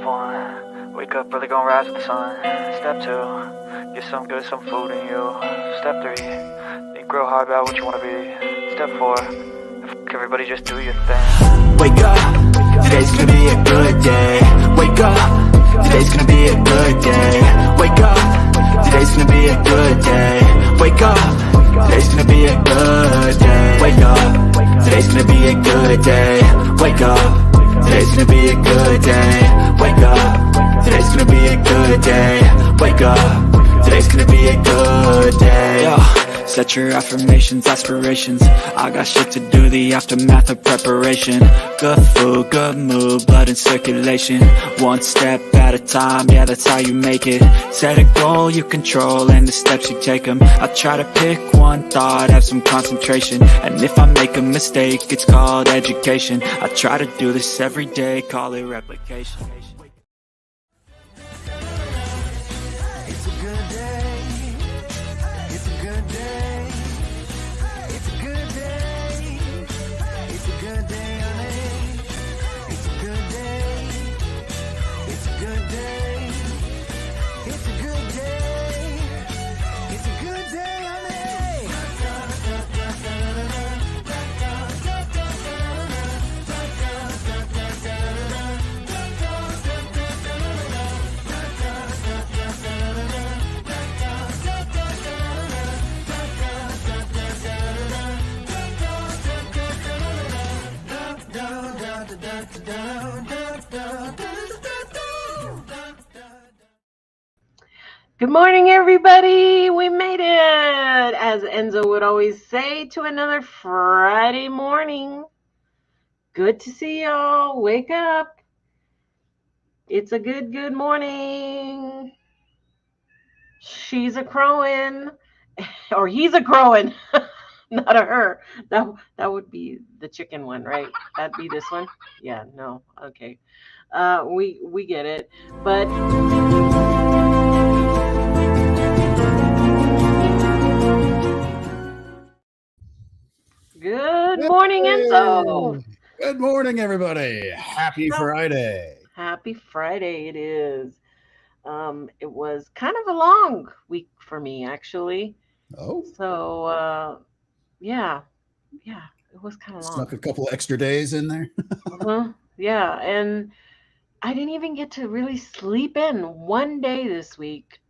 One, wake up early, gonna rise with the sun. Step 2, get some food in you. Step 3, think real hard about what you wanna be. Step 4, everybody just do your thing. Wake up, today's gonna be a good day. Wake up, today's gonna be a good day. Wake up, today's gonna be a good day. Wake up, today's gonna be a good day. Wake up, today's gonna be a good day. Wake up, today's gonna be a good day. Wake up, today's gonna be a good day. Wake up, today's gonna be a good day. Yo, set your affirmations, aspirations. I got shit to do, the aftermath of preparation. Good food, good mood, blood in circulation. One step at a time, yeah, that's how you make it. Set a goal you control and the steps you take them. I try to pick one thought, have some concentration. And if I make a mistake, it's called education. I try to do this every day, call it replication. It's a good day. It's a good day. It's a good day. It's a good day, honey. It's a good day. It's a good day. It's a good day. It's a good day, honey. Good morning, everybody. We made it, as Enzo would always say, to another Friday morning. Good to see y'all. Wake up. It's a good morning. She's a crowing, or he's a crowing, not a her. That would be the chicken one, right? That'd be this one. Yeah, no, okay. We get it, but. Good morning, Enzo. Good morning, everybody. Happy Friday. Happy Friday it is. It was kind of a long week for me, actually. Oh, So, yeah, it was kind of long. snuck a couple extra days in there. Yeah, and I didn't even get to really sleep in one day this week.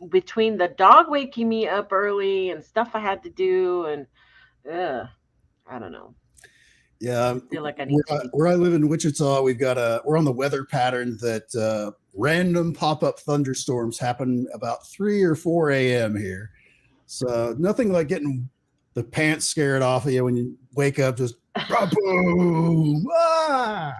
Between the dog waking me up early and stuff I had to do, and I don't know. Yeah, I feel like I need to where I live in Wichita, we're on the weather pattern that random pop-up thunderstorms happen about 3 or 4 a.m. here. So nothing like getting the pants scared off of you when you wake up, just boom. Ah!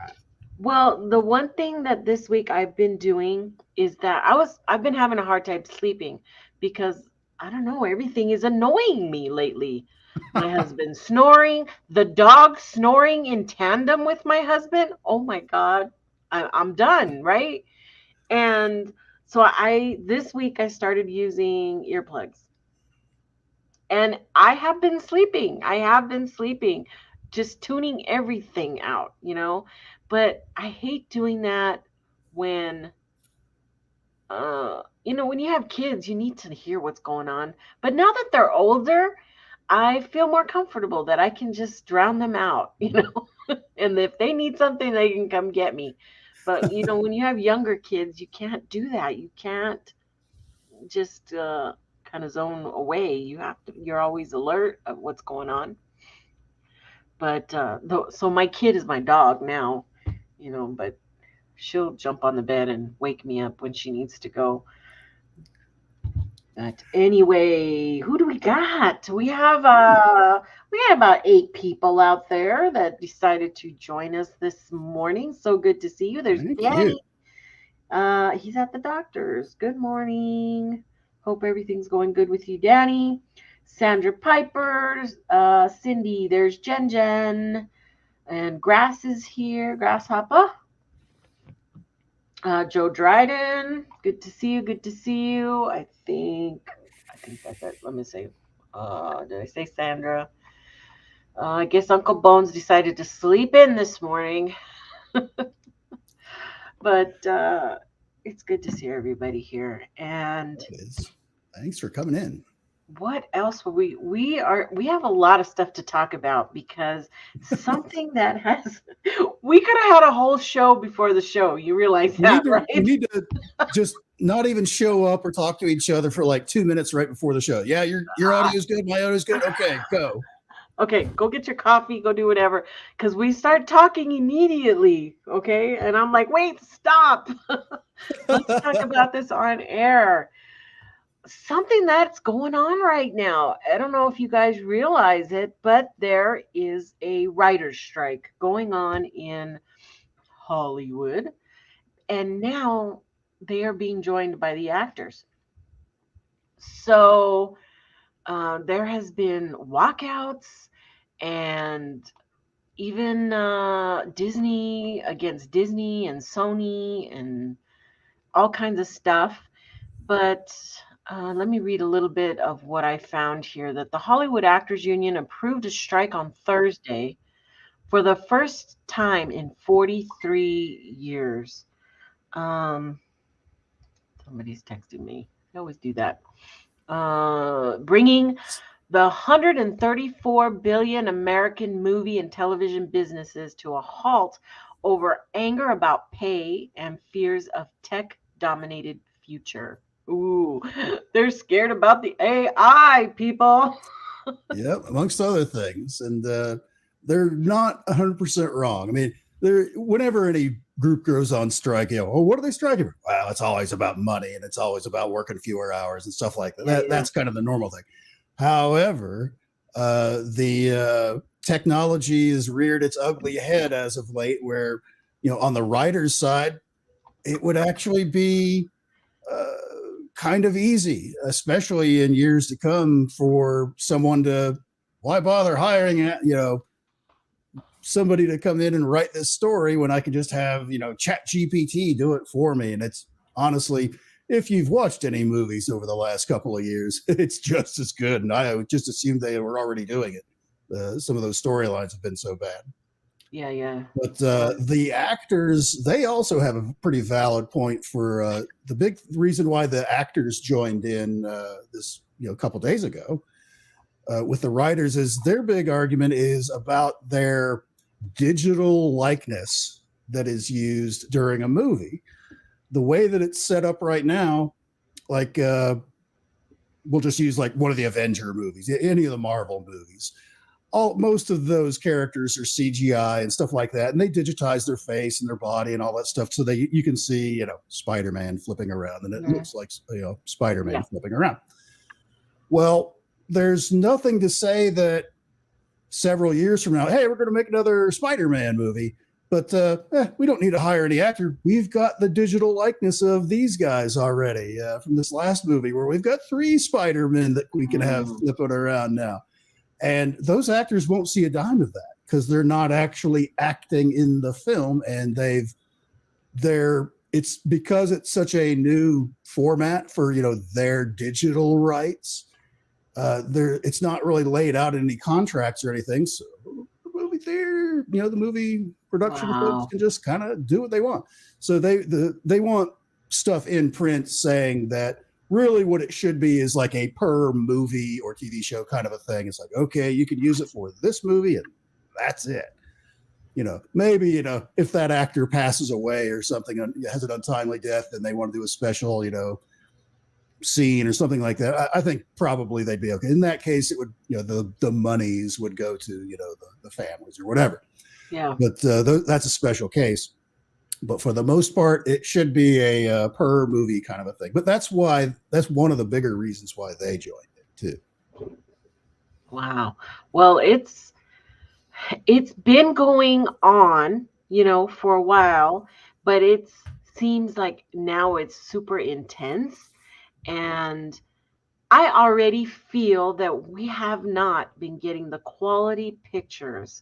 Well, the one thing that this week I've been doing is that I've been having a hard time sleeping because I don't know, everything is annoying me lately. My husband snoring, the dog snoring in tandem with my husband. Oh my God, I'm done, right? And so this week I started using earplugs. And I have been sleeping. Just tuning everything out, But I hate doing that when, when you have kids, you need to hear what's going on. But now that they're older, I feel more comfortable that I can just drown them out, And if they need something, they can come get me. But, when you have younger kids, you can't do that. You can't just kind of zone away. You're always alert of what's going on. But so my kid is my dog now, but she'll jump on the bed and wake me up when she needs to go. But anyway, who do we got? We have about 8 people out there that decided to join us this morning. So good to see you. There's Danny. He's at the doctor's. Good morning. Hope everything's going good with you, Danny. Sandra Piper, Cindy, there's Jen, and Grass is here, Grasshopper. Joe Dryden, good to see you. I think that's it. Let me see. Did I say Sandra? I guess Uncle Bones decided to sleep in this morning. But it's good to see everybody here. And It is. Thanks for coming in. what else will we have a lot of stuff to talk about because something that has we could have had a whole show before the show. You realize that, right? We need to just not even show up or talk to each other for like 2 minutes right before the show. Yeah, your audio is good, my audio is good. Okay, go. Okay, go get your coffee, go do whatever. Because we start talking immediately, okay? And I'm like, wait, stop. Let's talk about this on air. Something that's going on right now. I don't know if you guys realize it, but there is a writer's strike going on in Hollywood. And now they are being joined by the actors. So there has been walkouts and even Disney against Disney and Sony and all kinds of stuff. But let me read a little bit of what I found here. That the Hollywood Actors Union approved a strike on Thursday for the first time in 43 years. Somebody's texting me. I always do that. Bringing the 134 billion American movie and television businesses to a halt over anger about pay and fears of tech-dominated future. Ooh, they're scared about the AI, people. Yep, amongst other things. And they're not 100% wrong. I mean, whenever any group goes on strike, oh, what are they striking for? Well, it's always about money and it's always about working fewer hours and stuff like that. Yeah. That's kind of the normal thing. However, the technology has reared its ugly head as of late, where, on the writer's side, it would actually be kind of easy, especially in years to come, for someone to, why bother hiring, somebody to come in and write this story when I can just have, Chat GPT do it for me. And it's honestly, if you've watched any movies over the last couple of years, it's just as good. And I would just assume they were already doing it. Some of those storylines have been so bad. Yeah. But the actors, they also have a pretty valid point for the big reason why the actors joined in this, a couple days ago with the writers, is their big argument is about their digital likeness that is used during a movie. The way that it's set up right now, like we'll just use like one of the Avenger movies, any of the Marvel movies. Most of those characters are CGI and stuff like that, and they digitize their face and their body and all that stuff, so that you can see, Spider-Man flipping around, and it looks like, Spider-Man flipping around. Well, there's nothing to say that several years from now, hey, we're going to make another Spider-Man movie, but we don't need to hire any actor. We've got the digital likeness of these guys already from this last movie, where we've got 3 Spider-Men that we can have flipping around now. And those actors won't see a dime of that because they're not actually acting in the film, and it's because it's such a new format for, their digital rights. It's not really laid out in any contracts or anything. So the movie theater, the movie production folks can just kind of do what they want. So they want stuff in print saying that really what it should be is like a per movie or TV show kind of a thing. It's like, okay, you can use it for this movie and that's it. Maybe, if that actor passes away or something, has an untimely death, and they want to do a special, scene or something like that, I think probably they'd be okay. In that case, it would, the monies would go to, the families or whatever. Yeah. But that's a special case. But for the most part, it should be a per movie kind of a thing. But that's one of the bigger reasons why they joined it too. Wow. Well, it's been going on, for a while, but it seems like now it's super intense. And I already feel that we have not been getting the quality pictures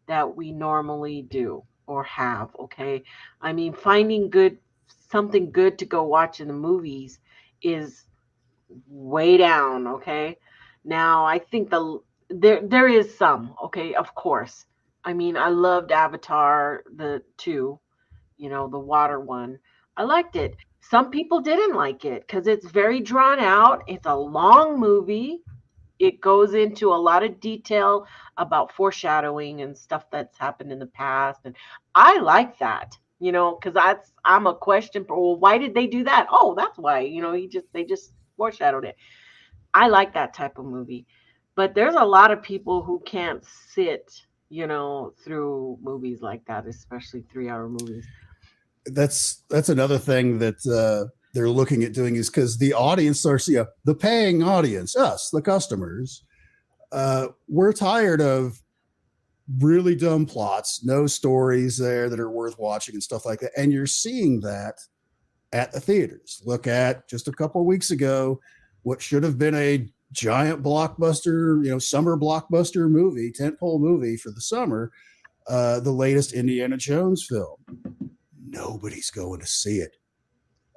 that we normally do or have. Okay. I mean, finding something good to go watch in the movies is way down. Okay. Now I think there is some, okay, of course. I mean, I loved Avatar, the 2, the water one. I liked it. Some people didn't like it because it's very drawn out. It's a long movie. It goes into a lot of detail about foreshadowing and stuff that's happened in the past. And I like that, because I'm a question for, well, why did they do that? Oh, that's why, they just foreshadowed it. I like that type of movie. But there's a lot of people who can't sit, through movies like that, especially 3-hour movies. That's another thing that they're looking at doing, is because the audience starts, the paying audience, us, the customers, we're tired of really dumb plots, no stories there that are worth watching and stuff like that. And you're seeing that at the theaters. Look at just a couple of weeks ago, what should have been a giant blockbuster, summer blockbuster movie, tentpole movie for the summer, the latest Indiana Jones film. Nobody's going to see it.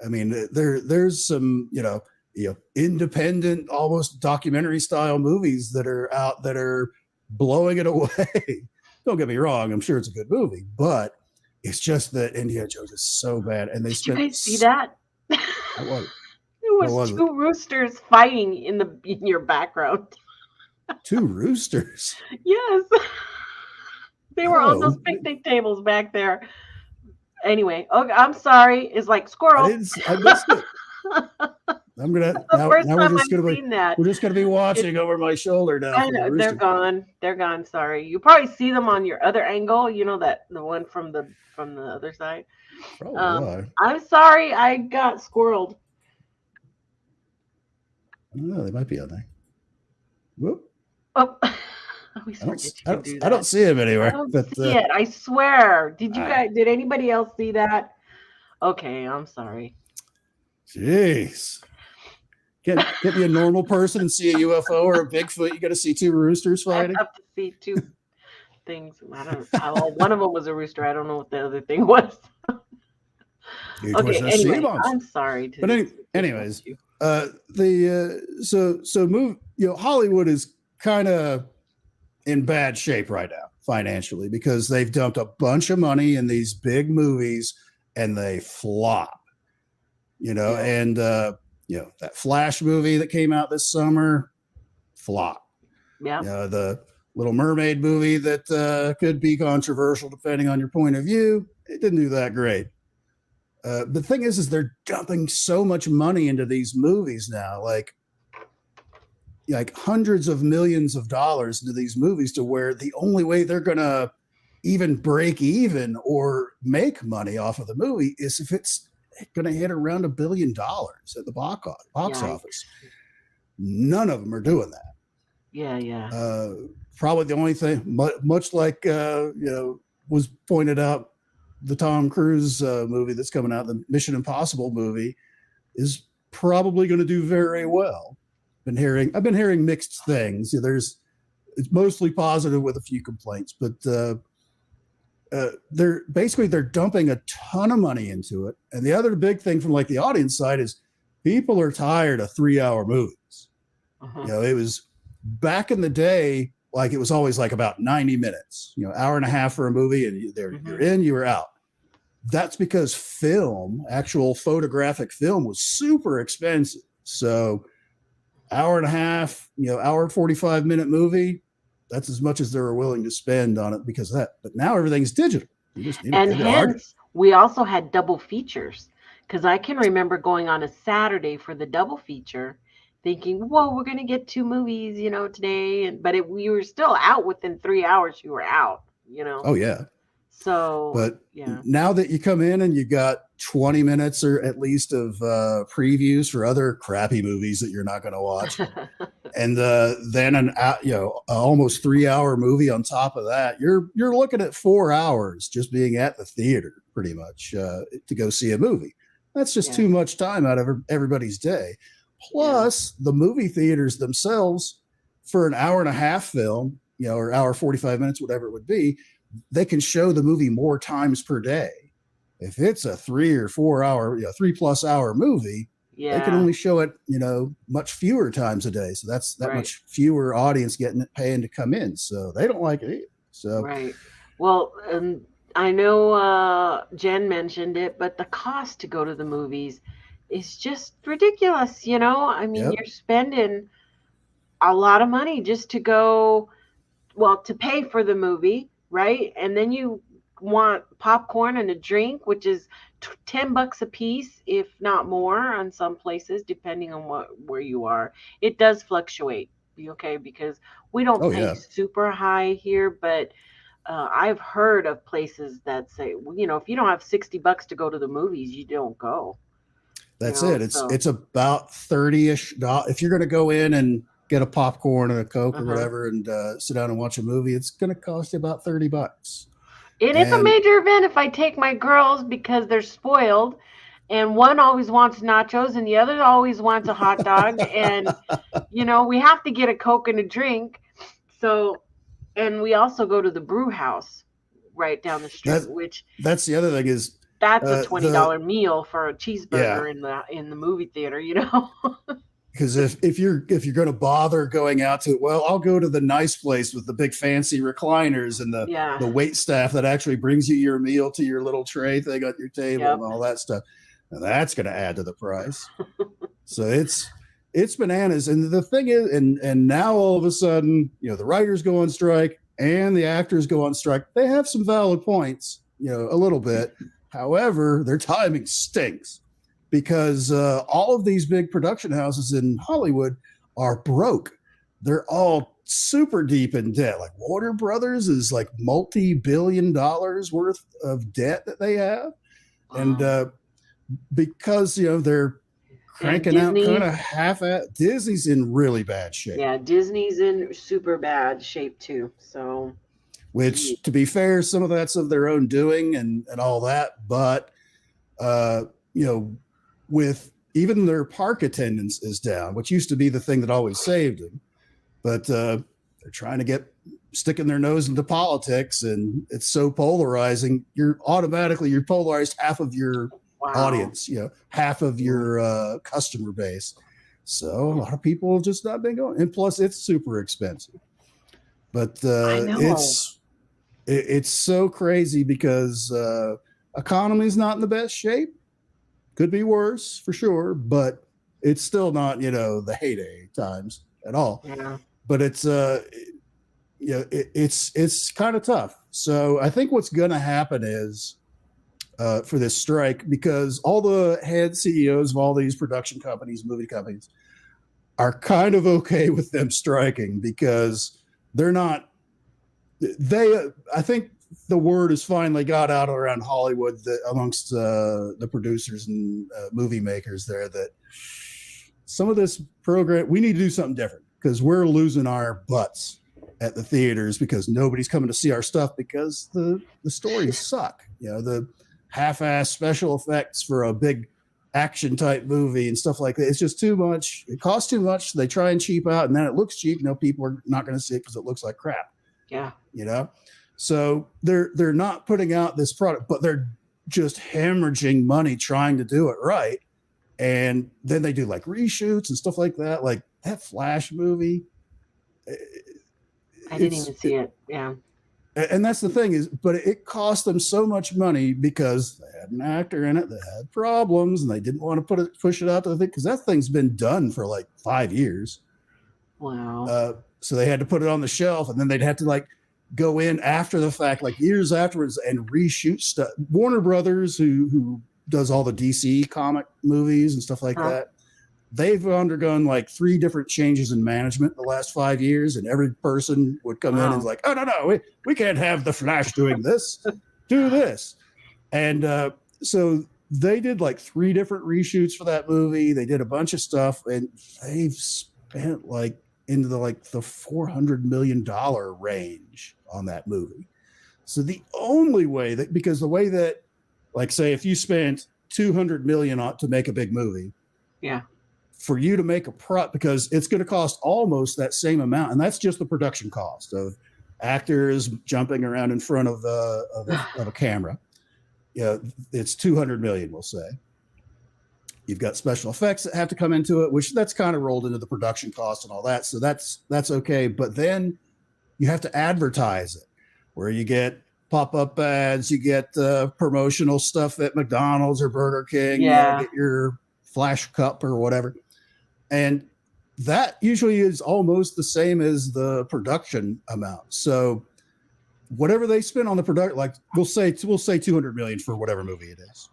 I mean, there's some, independent, almost documentary style movies that are out that are blowing it away. Don't get me wrong. I'm sure it's a good movie, but it's just that Indiana Jones is so bad. And they Did you guys see that? What? There was two roosters fighting in your background. Two roosters? Yes. They were on those picnic tables back there. Anyway, okay, I'm sorry. It's like squirrel. I missed it. I'm gonna now we're just gonna be watching over my shoulder now. I know, they're gone. They're gone. Sorry. You probably see them on your other angle. The one from the other side. I'm sorry. I got squirreled. Oh, they might be on there. Whoop. Oh. I don't see him anywhere. I don't see it. I swear. Did anybody else see that? Okay, I'm sorry. Jeez. Can't be a normal person and see a UFO or a Bigfoot. You got to see two roosters fighting. I have to see two things. One of them was a rooster. I don't know what the other thing was. Okay, anyway, I'm sorry. But anyways, Hollywood is kind of in bad shape right now financially because they've dumped a bunch of money in these big movies and they flop, and that Flash movie that came out this summer, flop. Yeah. The Little Mermaid movie that could be controversial depending on your point of view, it didn't do that great. The thing is they're dumping so much money into these movies now, like hundreds of millions of dollars into these movies, to where the only way they're going to even break even or make money off of the movie is if it's going to hit around $1 billion at the box office. None of them are doing that. Yeah. Probably the only thing, much like, was pointed out, the Tom Cruise movie that's coming out, the Mission Impossible movie, is probably going to do very well. I've been hearing mixed things. It's mostly positive with a few complaints, but they're dumping a ton of money into it. And the other big thing from the audience side is people are tired of 3-hour movies. Uh-huh. It was back in the day, it was always about 90 minutes, hour and a half for a movie, and you're in, you were out. That's because actual photographic film, was super expensive. So hour and a half, hour and 45-minute movie, that's as much as they were willing to spend on it because of that. But now everything's digital. You just need and hence, we also had double features, because I can remember going on a Saturday for the double feature thinking, whoa, we're going to get 2 movies, today. But we were still out within 3 hours. You were out, Oh, yeah. So, but now that you come in and you got 20 minutes or at least of previews for other crappy movies that you're not going to watch, and then an almost 3-hour movie on top of that, you're looking at 4 hours just being at the theater pretty much to go see a movie. That's just too much time out of everybody's day. Plus, the movie theaters themselves, for an hour and a half film, or hour 45 minutes, whatever it would be, they can show the movie more times per day. If it's a 3 or 4 hour, 3+ hour movie, they can only show it, much fewer times a day. So that's that much fewer audience paying to come in. So they don't like it either. So right. Well, I know Jen mentioned it, but the cost to go to the movies is just ridiculous, you know? I mean, Yep. you're spending a lot of money just to go, well, to pay for the movie, right? And then you want popcorn and a drink, which is $10 a piece, if not more, on some places, depending on where you are. It does fluctuate, okay, because we don't Oh pay yeah. super high here, but I've heard of places that say, well, you know, if you don't have $60 to go to the movies, you don't go. You That's know, it. It's so it's about 30-ish dollars. If you're going to go in and get a popcorn and a Coke or uh-huh. whatever and sit down and watch a movie, it's going to cost you about $30. And it's a And major event if I take my girls because they're spoiled, and one always wants nachos and the other always wants a hot dog, and you know we have to get a Coke and a drink. So, and we also go to the brew house right down the that street, which that's the other thing is that's a the $20 meal for a yeah, cheeseburger in the movie theater, you know. because if you're going to bother going out to, well, I'll go to the nice place with the big fancy recliners and Yeah. the wait staff that actually brings you your meal to your little tray thing at your table and Yep. all that stuff. Now that's going to add to the price. So it's bananas. And the thing is, and now all of a sudden, you know, the writers go on strike and the actors go on strike. They have some valid points, you know, a little bit. However, their timing stinks because all of these big production houses in Hollywood are broke. They're all super deep in debt. Like Warner Brothers is like multi-billion dollars worth of debt that they have. And because, you know, they're And cranking out kind of half at Disney's in really bad shape. yeah, Disney's in super bad shape too. So, Which, to be fair, some of that's of their own doing and all that. But, you know, with even their park attendance is down, which used to be the thing that always saved them. But they're trying to get sticking their nose into politics, and it's so polarizing. You're polarized half of your wow. audience, you know, half of your customer base. So a lot of people have just not been going. And plus, it's super expensive. But it's so crazy because economy's not in the best shape. Could be worse for sure, but it's still not, you know, the heyday times at all. Yeah. But it's you know, it's kind of tough. So I think what's going to happen is for this strike, because all the head CEOs of all these production companies, movie companies, are kind of okay with them striking because they're not. I think the word has finally got out around Hollywood that amongst the producers and movie makers there that some of this program, we need to do something different because we're losing our butts at the theaters because nobody's coming to see our stuff because the stories suck. You know, the half-ass special effects for a big action type movie and stuff like that. It's just too much. It costs too much. They try and cheap out, and then it looks cheap. You know, people are not going to see it because it looks like crap. Yeah. You know, so they're not putting out this product, but they're just hemorrhaging money trying to do it right. And then they do like reshoots and stuff like that. Like that Flash movie. I didn't even see it. Yeah. And that's the thing is, but it cost them so much money because they had an actor in it that had problems and they didn't want to push it out to the thing because that thing's been done for like 5 years. Wow. So they had to put it on the shelf, and then they'd have to like go in after the fact, like years afterwards, and reshoot stuff. Warner Brothers, who does all the DC comic movies and stuff like that, they've undergone like 3 different changes in management in the last 5 years, and every person would come in and like, oh no, we can't have the Flash doing this, do this, and so they did like 3 different reshoots for that movie. They did a bunch of stuff, and they've spent like into the $400 million range on that movie. So the only way that, because the way that, like, say if you spent $200 million to make a big movie, yeah, for you to make because it's going to cost almost that same amount, and that's just the production cost of actors jumping around in front of a camera. Yeah, it's $200 million, we'll say. You've got special effects that have to come into it, which that's kind of rolled into the production cost and all that. So that's okay. But then you have to advertise it, where you get pop-up ads, you get promotional stuff at McDonald's or Burger King, Yeah. get your flash cup or whatever. And that usually is almost the same as the production amount. So whatever they spend on the product, like we'll say 200 million for whatever movie it is.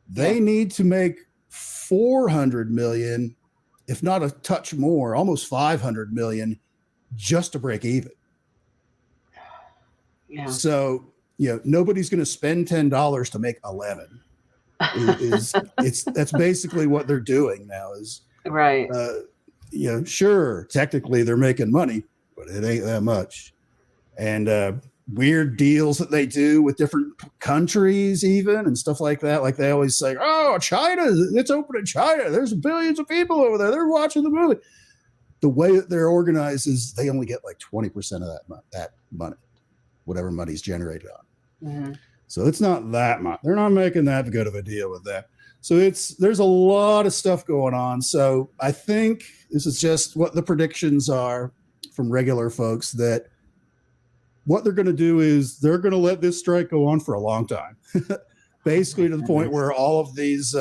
They need to make 400 million, if not a touch more, almost 500 million just to break even. Yeah. So, nobody's going to spend $10 to make 11. That's basically what they're doing now is Right. Sure, technically they're making money, but it ain't that much. And weird deals that they do with different countries even and stuff like that. Like they always say, oh, China, it's open in China. There's billions of people over there. They're watching the movie. The way that they're organized is they only get like 20% of that money, whatever money's generated on. Mm-hmm. So it's not that much. They're not making that good of a deal with that. So there's a lot of stuff going on. So I think this is just what the predictions are from regular folks, that what they're going to do is they're going to let this strike go on for a long time, basically to the point where all of these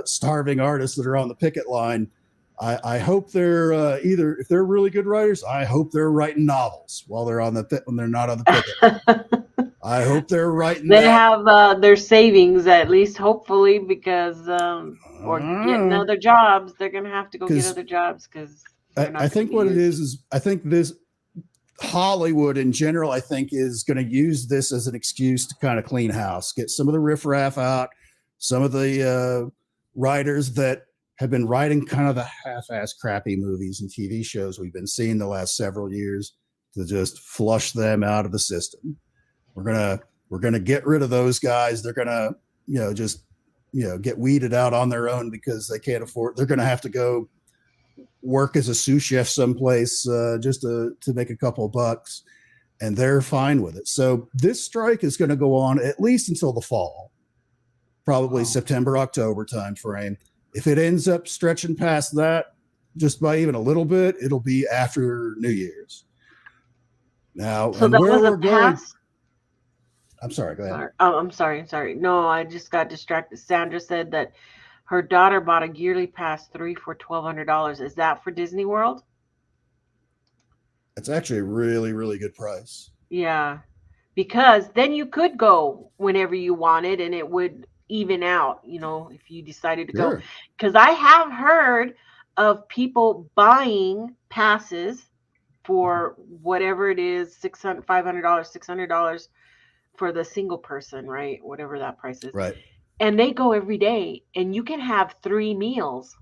starving artists that are on the picket line, I hope they're either, if they're really good writers, I hope they're writing novels when they're not on the picket. I hope they're writing. They have their savings at least, hopefully, because or getting other jobs. They're gonna have to go get other jobs because I think what it is I think this Hollywood in general, I think, is going to use this as an excuse to kind of clean house, get some of the riffraff out, some of the writers that have been writing kind of the half-ass crappy movies and TV shows we've been seeing the last several years, to just flush them out of the system. We're gonna get rid of those guys. They're gonna, get weeded out on their own because they can't afford. They're gonna have to go work as a sous chef someplace just to make a couple of bucks, and they're fine with it. So this strike is going to go on at least until the fall, probably September, October timeframe. If it ends up stretching past that, just by even a little bit, it'll be after New Year's. Now, so and that where was we're a going. pass. I'm sorry. Go ahead. Oh, I'm sorry. No, I just got distracted. Sandra said that her daughter bought a yearly pass 3 for $1,200. Is that for Disney World? It's actually a really, really good price. Yeah, because then you could go whenever you wanted, and it would even out, if you decided to go. Because I have heard of people buying passes for whatever it is, $500, $600 for the single person, right? Whatever that price is. Right. And they go every day, and you can have 3 meals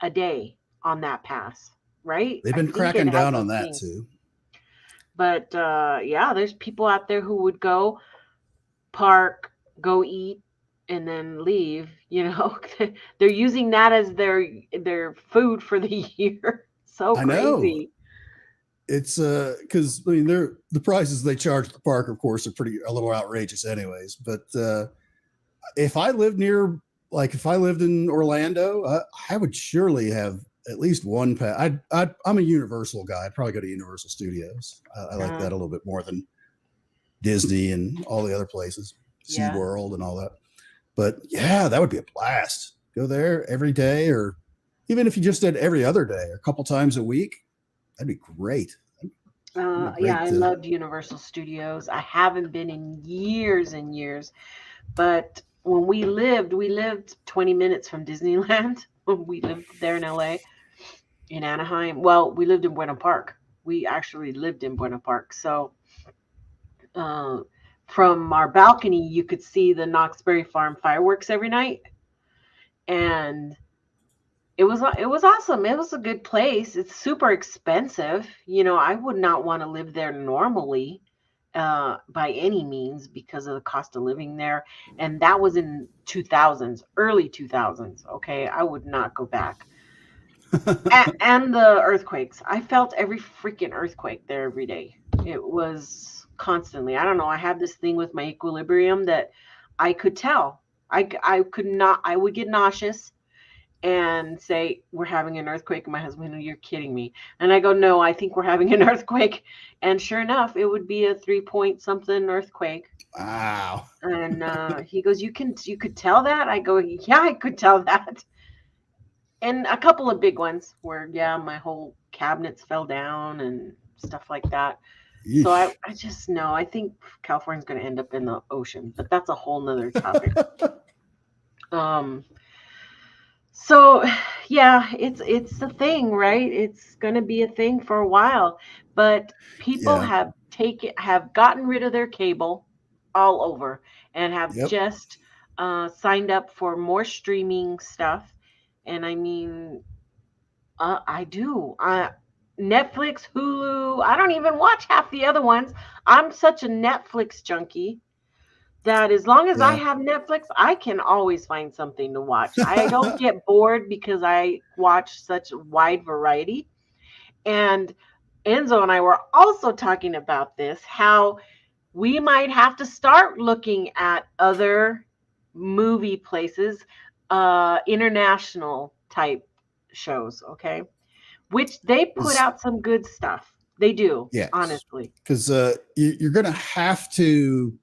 a day on that pass, right? They've been cracking down on that too. But there's people out there who would go park, go eat, and then leave. They're using that as their food for the year. So crazy. I know. It's because the prices they charge at the park, of course, are a little outrageous, anyways. But if I lived in Orlando, I would surely have at least one pass. I'm a Universal guy. I'd probably go to Universal Studios. I like that a little bit more than Disney and all the other places, SeaWorld and all that. But yeah, that would be a blast. Go there every day, or even if you just did every other day, a couple times a week, that'd be great. I loved Universal Studios. I haven't been in years and years, but when we lived 20 minutes from Disneyland. We lived there in LA, in Anaheim. Well, we lived in Buena Park. We actually lived in Buena Park. So from our balcony, you could see the Knott's Berry Farm fireworks every night. And it was awesome. It was a good place. It's super expensive. I would not want to live there normally. By any means, because of the cost of living there, and that was in 2000s, early 2000s. Okay, I would not go back. and the earthquakes, I felt every freaking earthquake there every day. It was constantly. I don't know. I have this thing with my equilibrium that I could tell. I would get nauseous, and say, we're having an earthquake. And my husband, you're kidding me. And I go, no, I think we're having an earthquake. And sure enough, it would be a 3-point something earthquake. Wow. And he goes, you could tell that? I go, yeah, I could tell that. And a couple of big ones where, yeah, my whole cabinets fell down and stuff like that. Yeesh. So I just know, I think California's going to end up in the ocean, but that's a whole nother topic. So yeah, it's a thing, right? It's going to be a thing for a while, but people Yeah. have gotten rid of their cable all over and have Yep. just signed up for more streaming stuff. And I mean, I do. Netflix, Hulu. I don't even watch half the other ones. I'm such a Netflix junkie that as long as I Yeah. have Netflix, I can always find something to watch. I don't get bored because I watch such a wide variety. And Enzo and I were also talking about this, how we might have to start looking at other movie places, international type shows, okay? Which they put out some good stuff. They do, Yes. honestly. Because you're going to have to,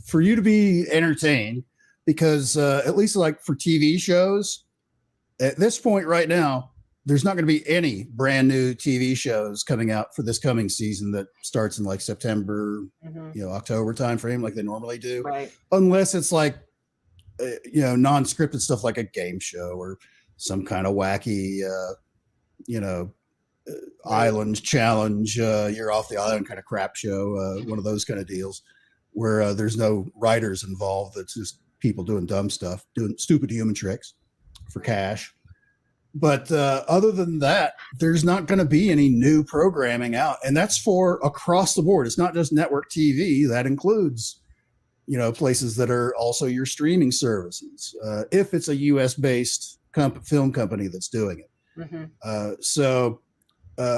for you to be entertained, because at least like for TV shows, at this point right now, there's not going to be any brand new TV shows coming out for this coming season that starts in like September, October timeframe, like they normally do. Right. Unless it's like, non-scripted stuff like a game show or some kind of wacky, island challenge, you're off the island kind of crap show, one of those kind of deals where there's no writers involved. It's just people doing dumb stuff, doing stupid human tricks for cash. But other than that, there's not going to be any new programming out. And that's for across the board. It's not just network TV. That includes, places that are also your streaming services. If it's a US-based film company that's doing it.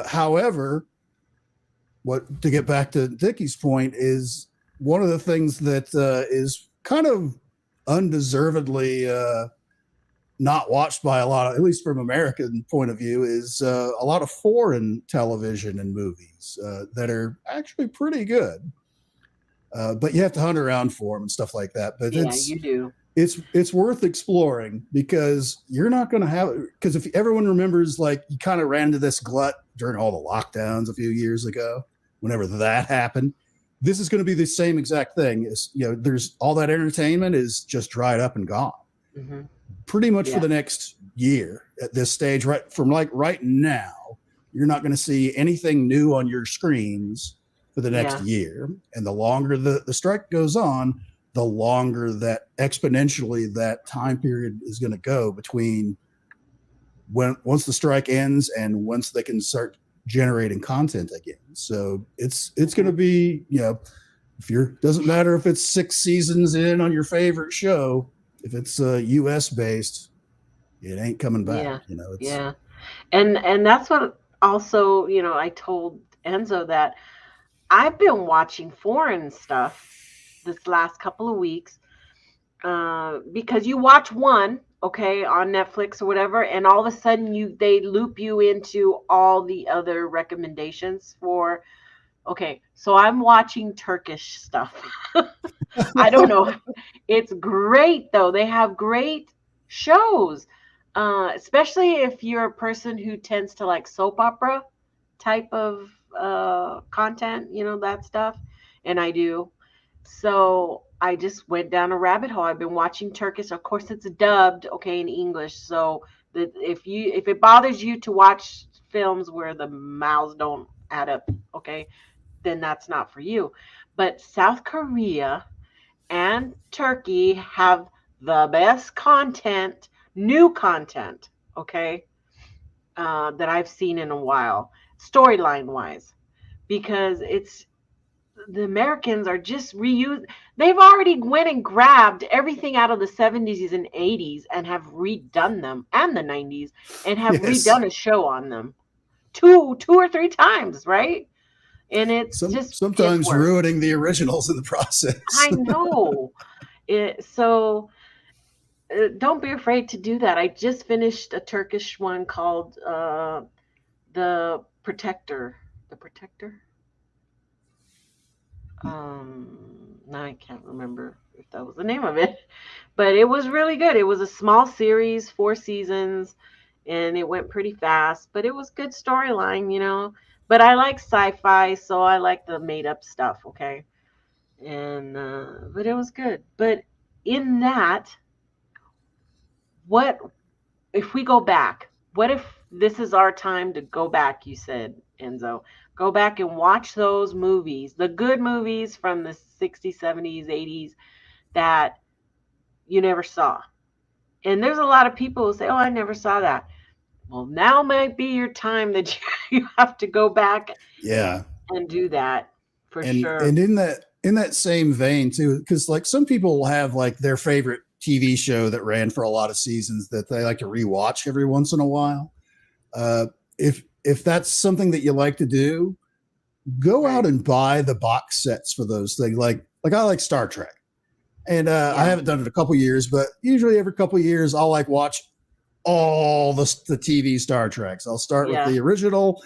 However, to get back to Dickie's point is one of the things that is kind of undeservedly not watched by a lot of, at least from American point of view, is a lot of foreign television and movies that are actually pretty good. But you have to hunt around for them and stuff like that. But yeah, you do. It's worth exploring because you're not going to have, because if everyone remembers, like you kind of ran into this glut during all the lockdowns a few years ago, whenever that happened, this is going to be the same exact thing. There's all that entertainment is just dried up and gone pretty much for the next year at this stage, right? From like right now, you're not going to see anything new on your screens for the next year. And the longer the strike goes on, the longer that exponentially that time period is going to go between once the strike ends and once they can start generating content again. So it's going to be, doesn't matter if it's 6 seasons in on your favorite show, if it's US based, it ain't coming back. And that's what also, I told Enzo that I've been watching foreign stuff this last couple of weeks because you watch one on Netflix or whatever, and all of a sudden they loop you into all the other recommendations for so I'm watching Turkish stuff. I don't know, it's great though. They have great shows, especially if you're a person who tends to like soap opera type of content, that stuff, and I do. So I just went down a rabbit hole. I've been watching Turkish. Of course, it's dubbed, in English. So that if it bothers you to watch films where the mouths don't add up, then that's not for you. But South Korea and Turkey have the best content, new content, that I've seen in a while, storyline wise, because the Americans are just reused. They've already went and grabbed everything out of the 70s and 80s and have redone them, and the 90s, and have redone a show on them two or three times, right? And it's sometimes ruining the originals in the process. I know. So don't be afraid to do that. I just finished a Turkish one called the Protector. The Protector. Now I can't remember if that was the name of it, but it was really good. It was a small series, 4 seasons, and it went pretty fast, but it was good storyline, you know. But I like sci-fi, so I like the made-up stuff, okay? And but it was good. But in that, what if we go back? What if this is our time to go back, you said, Enzo? Go back and watch those movies, the good movies from the 60s, 70s, 80s that you never saw. And there's a lot of people who say, oh, I never saw that. Well, now might be your time that you have to go back and do that for sure. And in that same vein too, because like some people will have like their favorite TV show that ran for a lot of seasons that they like to rewatch every once in a while. If that's something that you like to do, go out and buy the box sets for those things. Like I like Star Trek, and I haven't done it in a couple years, but usually every couple years I'll like watch all the TV Star Treks. I'll start with the original,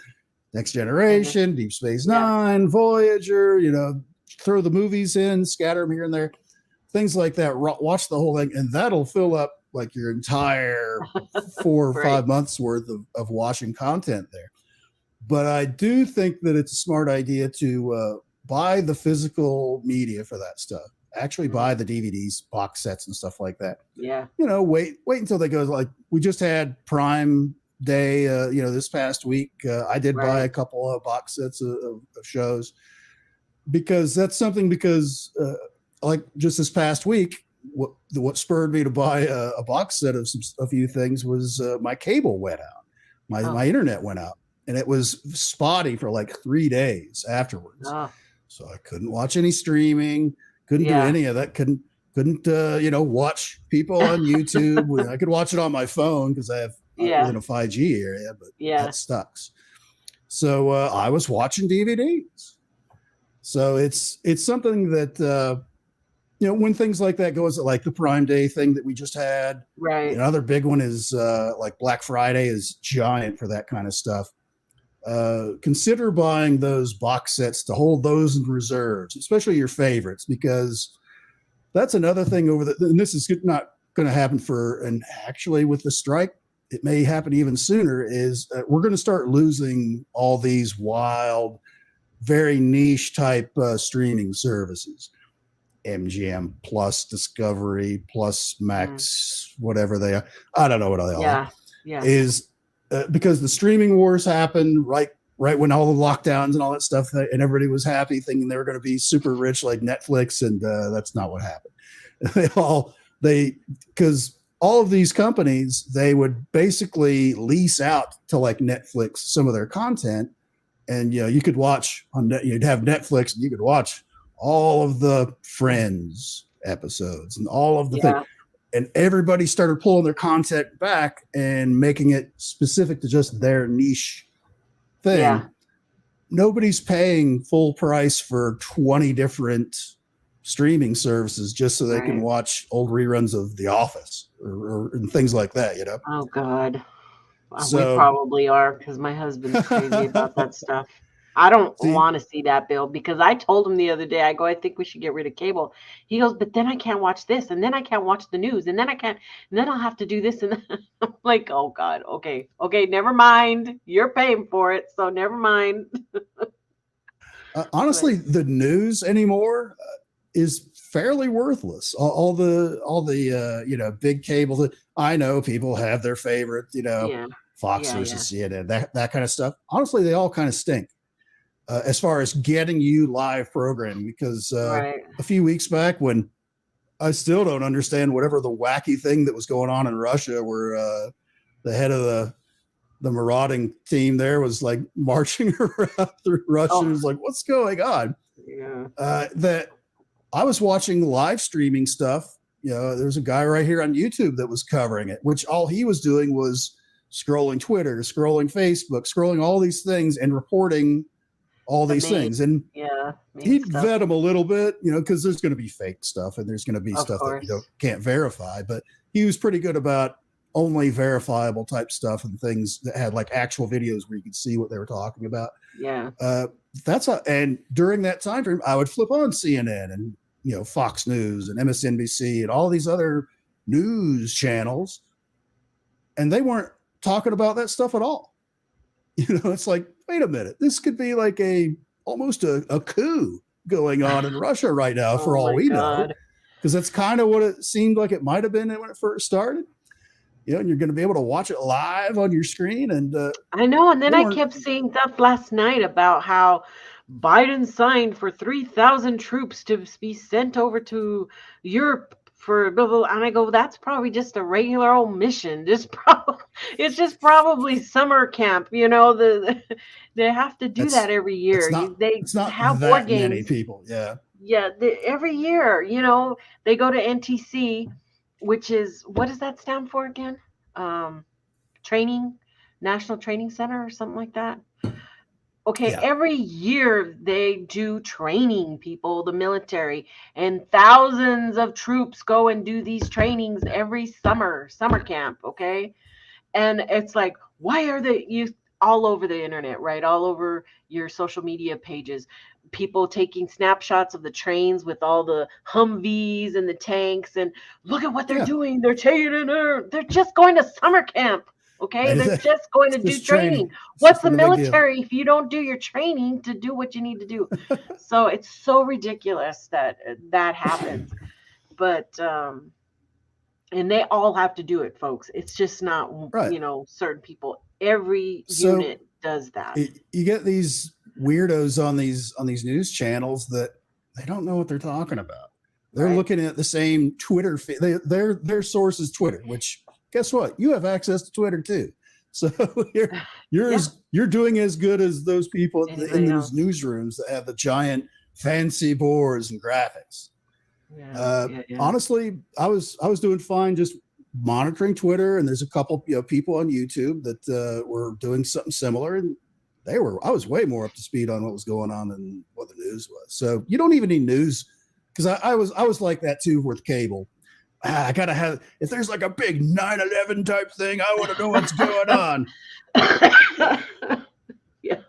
Next Generation, Deep Space Nine, Voyager. You know, throw the movies in, scatter them here and there, things like that. Watch the whole thing, and that'll fill up like your entire 4 or 5 months worth of watching content there. But I do think that it's a smart idea to buy the physical media for that stuff. Actually buy the DVDs, box sets and stuff like that. Yeah. You know, wait until they go, like we just had Prime Day, this past week. I did buy a couple of box sets of shows because that's something like just this past week, what spurred me to buy a box set of a few things was my cable went out. My internet went out, and it was spotty for like 3 days afterwards. So I couldn't watch any streaming, couldn't do any of that. Couldn't watch people on YouTube. I could watch it on my phone because I live in a 5G area, but that sucks. So I was watching DVDs. So it's something that when things like that goes, like the Prime Day thing that we just had. Right. Another big one is like Black Friday is giant for that kind of stuff. Consider buying those box sets to hold those in reserves, especially your favorites, because that's another thing and this is not going to happen and actually with the strike, it may happen even sooner, is we're going to start losing all these wild, very niche type streaming services. MGM Plus, Discovery Plus, Max, whatever they are. I don't know what they are. Yeah. Is because the streaming wars happened right when all the lockdowns and all that stuff, and everybody was happy thinking they were going to be super rich like Netflix, and that's not what happened. Because all of these companies, they would basically lease out to like Netflix some of their content, and you could watch you'd have Netflix and you could watch all of the Friends episodes and all of the things. And everybody started pulling their content back and making it specific to just their niche thing. Yeah. Nobody's paying full price for 20 different streaming services just so they can watch old reruns of The Office and things like that, Oh, God. We probably are, because my husband's crazy about that stuff. I don't want to see that, Bill, because I told him the other day, I think we should get rid of cable. He goes, but then I can't watch this, and then I can't watch the news, and then I can't, and then I'll have to do this. And then I'm like, oh, God, okay, never mind. You're paying for it, so never mind. Honestly, the news anymore is fairly worthless. All the big cable. I know people have their favorite, Fox versus CNN, that kind of stuff. Honestly, they all kind of stink. As far as getting you live programming, because a few weeks back, when I still don't understand whatever the wacky thing that was going on in Russia, where the head of the marauding team there was like marching around through Russia. It was like, what's going on? That I was watching live streaming stuff. There's a guy right here on YouTube that was covering it, which all he was doing was scrolling Twitter, scrolling Facebook, scrolling all these things and reporting all these things. And he'd vet them a little bit, because there's going to be fake stuff and there's going to be stuff that you can't verify. But he was pretty good about only verifiable type stuff and things that had like actual videos where you could see what they were talking about. Yeah. And during that time frame, I would flip on CNN and, you know, Fox News and MSNBC and all these other news channels, and they weren't talking about that stuff at all. You know, it's like, wait a minute, this could be like almost a coup going on in Russia right now for all we know, because that's kind of what it seemed like it might have been when it first started. You know, and you're going to be able to watch it live on your screen. And I know. And then I kept seeing stuff last night about how Biden signed for 3,000 troops to be sent over to Europe for blah, blah, blah. And I go, that's probably just a regular old mission. It's just probably summer camp. You know, they have to do that every year. It's not have that board games. many people. Yeah. Yeah. Every year, you know, they go to NTC, which is, what does that stand for again? National Training Center or something like that. Okay, every year they do training, people, the military, and thousands of troops go and do these trainings every summer camp, okay? And it's like, why are you all over the internet, right? All over your social media pages, people taking snapshots of the trains with all the Humvees and the tanks, and look at what they're doing. They're they're just going to summer camp. Okay, they're just going to do training. What's the military if you don't do your training to do what you need to do? So it's so ridiculous that happens. But and they all have to do it, folks. It's just not, you know, certain people. Every unit does that. You get these weirdos on these news channels that they don't know what they're talking about. They're looking at the same Twitter feed. Their source is Twitter, which, guess what? You have access to Twitter too. So you're doing as good as those people in those newsrooms that have the giant fancy boards and graphics. Honestly, I was doing fine just monitoring Twitter, and there's a couple people on YouTube that were doing something similar, and I was way more up to speed on what was going on than what the news was. So you don't even need news, because I was like that too with cable. I gotta have, if there's like a big 9/11 type thing, I want to know what's going on.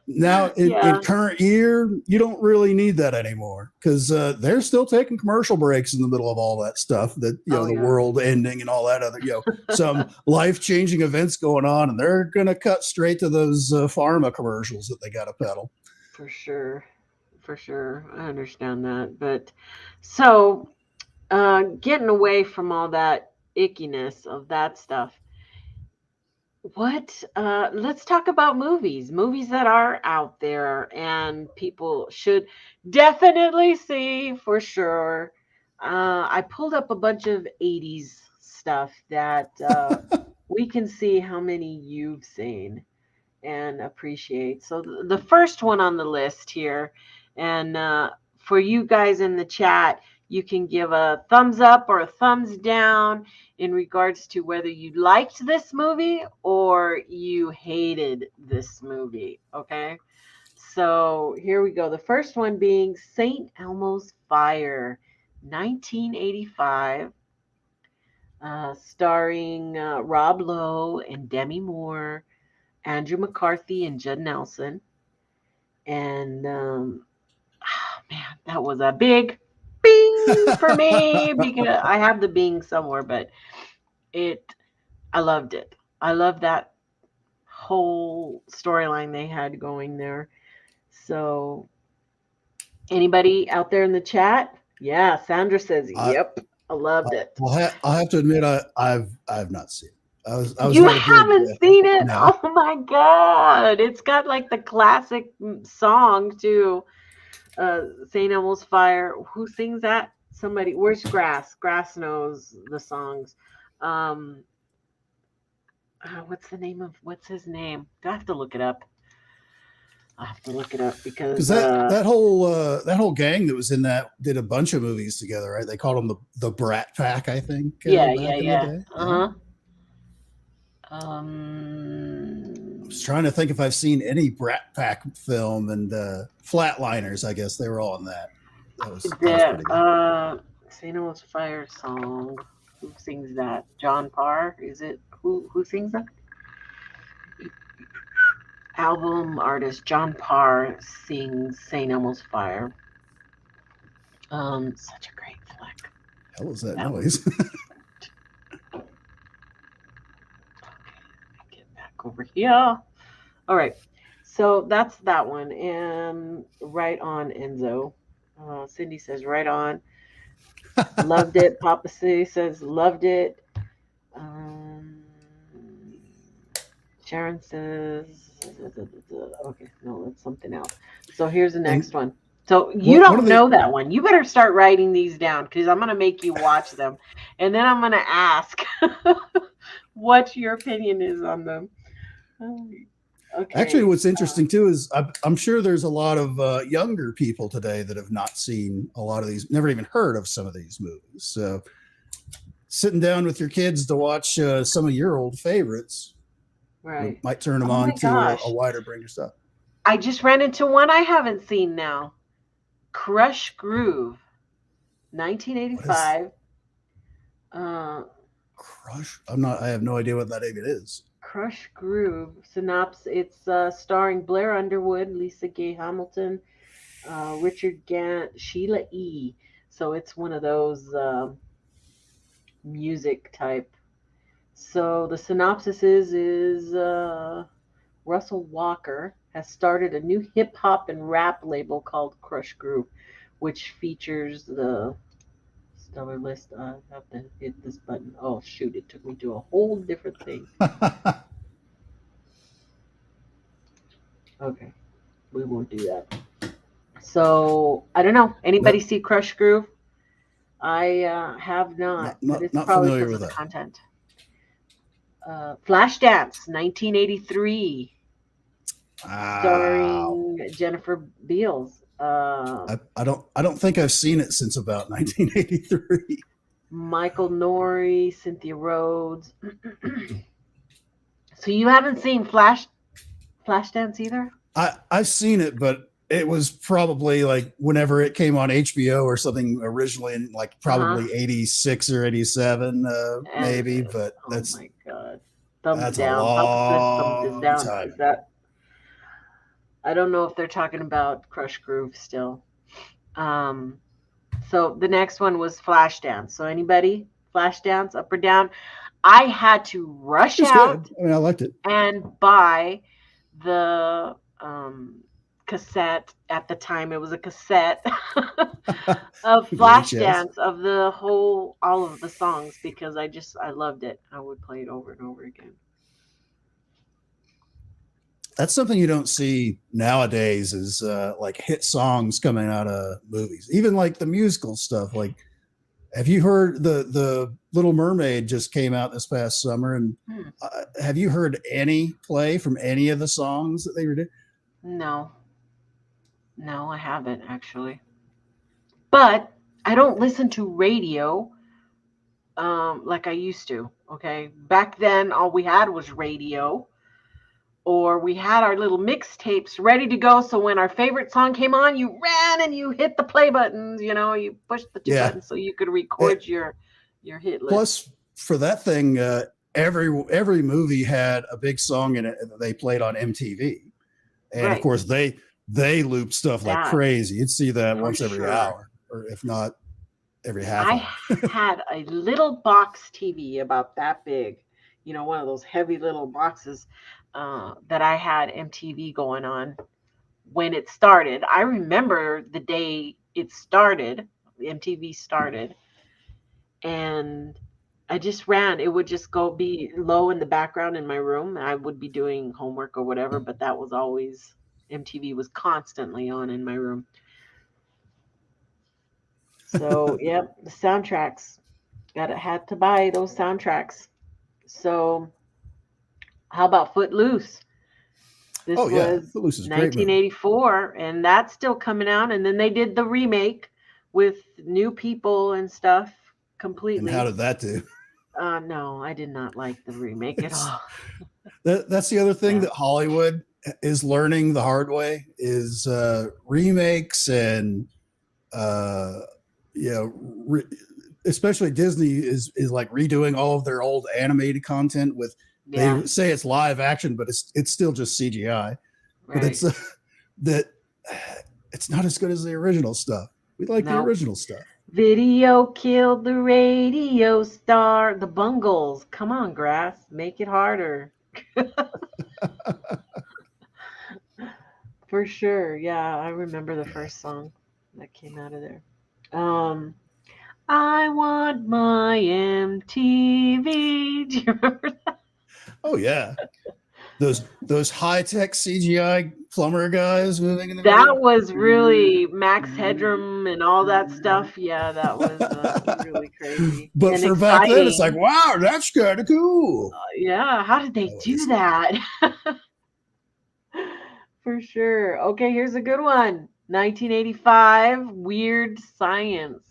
Now in current year, you don't really need that anymore, because they're still taking commercial breaks in the middle of all that stuff, that the world ending and all that other some life-changing events going on, and they're gonna cut straight to those pharma commercials that they gotta peddle. For sure, I understand that. But so getting away from all that ickiness of that stuff, let's talk about movies that are out there and people should definitely see for sure. I pulled up a bunch of 80s stuff that we can see how many you've seen and appreciate. So the first one on the list here, and for you guys in the chat, you can give a thumbs up or a thumbs down in regards to whether you liked this movie or you hated this movie. Okay, so here we go. The first one being St. Elmo's Fire, 1985, starring Rob Lowe and Demi Moore, Andrew McCarthy and Judd Nelson. And man, that was a big bing for me, because I have the bing somewhere, but I loved it. I love that whole storyline they had going there. So anybody out there in the chat? Yeah, Sandra says, yep, I loved it. Well, I have to admit, I've not seen it. You haven't seen it? No. Oh my God. It's got like the classic song too. St. Elmo's Fire. Who sings that? Somebody. Where's Grass? Grass knows the songs. What's his name? Do I have to look it up? I have to look it up because that whole gang that was in that did a bunch of movies together, right? They called them the Brat Pack, I think. Yeah. Uh-huh. I was trying to think if I've seen any Brat Pack film, and Flatliners, I guess they were all in that. That was pretty good. St. Elmo's Fire song. Who sings that? John Parr? Is it who sings that? Album artist John Parr sings St. Elmo's Fire. Such a great flick. Hell is that That noise? Get back over here. All right. So that's that one. And right on, Enzo. Cindy says, right on. Loved it. Papa C says, loved it. Sharon says, okay, no, that's something else. So here's the next one. So you don't know that one. You better start writing these down because I'm going to make you watch them. And then I'm going to ask what your opinion is on them. Okay. Actually, what's interesting too is I'm sure there's a lot of younger people today that have not seen a lot of these, never even heard of some of these movies. So sitting down with your kids to watch some of your old favorites, right, might turn them on to a wider range of stuff. I just ran into one I haven't seen now. Crush Groove, 1985. Crush? I have no idea what that even is. Crush Groove synopsis. It's starring Blair Underwood, Lisa Gay Hamilton, Richard Gant, Sheila E. So it's one of those music type. So the synopsis is Russell Walker has started a new hip hop and rap label called Crush Groove, which features the stellar list. I have to hit this button. Oh shoot! It took me to a whole different thing. Okay, we won't do that. So I don't know. Anybody see Crush Groove? I have not. But it's not probably familiar because with of the that. content. Flashdance, 1983. Starring Jennifer Beals. I don't think I've seen it since about 1983. Michael Nouri, Cynthia Rhodes. So you haven't seen Flashdance either? I've seen it, but it was probably like whenever it came on HBO or something originally in like probably 86 or 87, maybe. But that's, oh my God. Thumbs that's down. a long Thumbs down. time. Is that? I don't know if they're talking about Crush Groove still. So the next one was Flashdance. So anybody? Flashdance, up or down? I had to rush out. Good. I mean, I liked it. And buy the cassette. At the time, it was a cassette of Flashdance of all of the songs because I loved it. I would play it over and over again. That's something you don't see nowadays is like hit songs coming out of movies, even like the musical stuff. Like, have you heard the Little Mermaid just came out this past summer? And have you heard any play from any of the songs that they were doing? No, I haven't actually. But I don't listen to radio like I used to. Okay. Back then, all we had was radio. Or we had our little mixtapes ready to go. So when our favorite song came on, you ran and you hit the play buttons. You know, you pushed the two buttons so you could record your hit list. Plus, for that thing, every movie had a big song in it that they played on MTV, and of course they looped stuff like crazy. You'd see that once every hour, or if not every half hour. I had a little box TV about that big. You know, one of those heavy little boxes. That I had MTV going on when it started. I remember the day it started, MTV started, and I just ran. It would just be low in the background in my room. I would be doing homework or whatever, but that was always, MTV was constantly on in my room. So, yep, the soundtracks. Had to buy those soundtracks. So, how about Footloose? This was Footloose is 1984, and that's still coming out. And then they did the remake with new people and stuff completely. And how did that do? No, I did not like the remake at all. That's the other thing that Hollywood is learning the hard way is remakes and especially Disney is like redoing all of their old animated content with. Yeah, They say it's live action, but it's still just CGI. But right. it's that it's not as good as the original stuff. We like the No. original stuff. Video killed the radio star. The Bungles. Come on, Grass. Make it harder. For sure. Yeah, I remember the first song that came out of there. I want my MTV. Do you remember that? Oh yeah, those high tech CGI plumber guys moving in the That video. was really Max Headroom and all that stuff. Yeah, that was really crazy. But and for exciting. back then, it's like, wow, that's kind of cool. Yeah, how did they do that? For sure. Okay, here's a good one. 1985, Weird Science.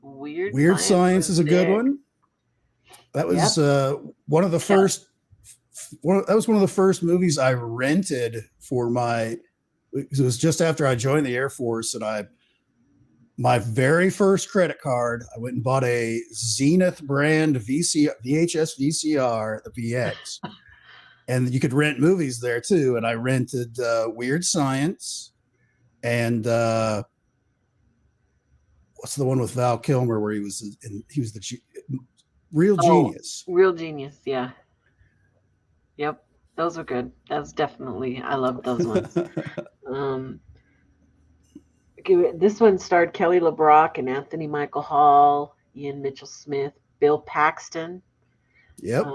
Weird Science is a good one. That was one of the first. That was one of the first movies I rented for my. It was just after I joined the Air Force, and my very first credit card, I went and bought a Zenith brand VHS VCR, the VX, and you could rent movies there too. And I rented Weird Science, and what's the one with Val Kilmer where he was the Real Genius. Real Genius, yeah. Yep, those are good. That's definitely, I love those ones. Okay, this one starred Kelly LeBrock and Anthony Michael Hall, Ian Mitchell Smith, Bill Paxton. Yep.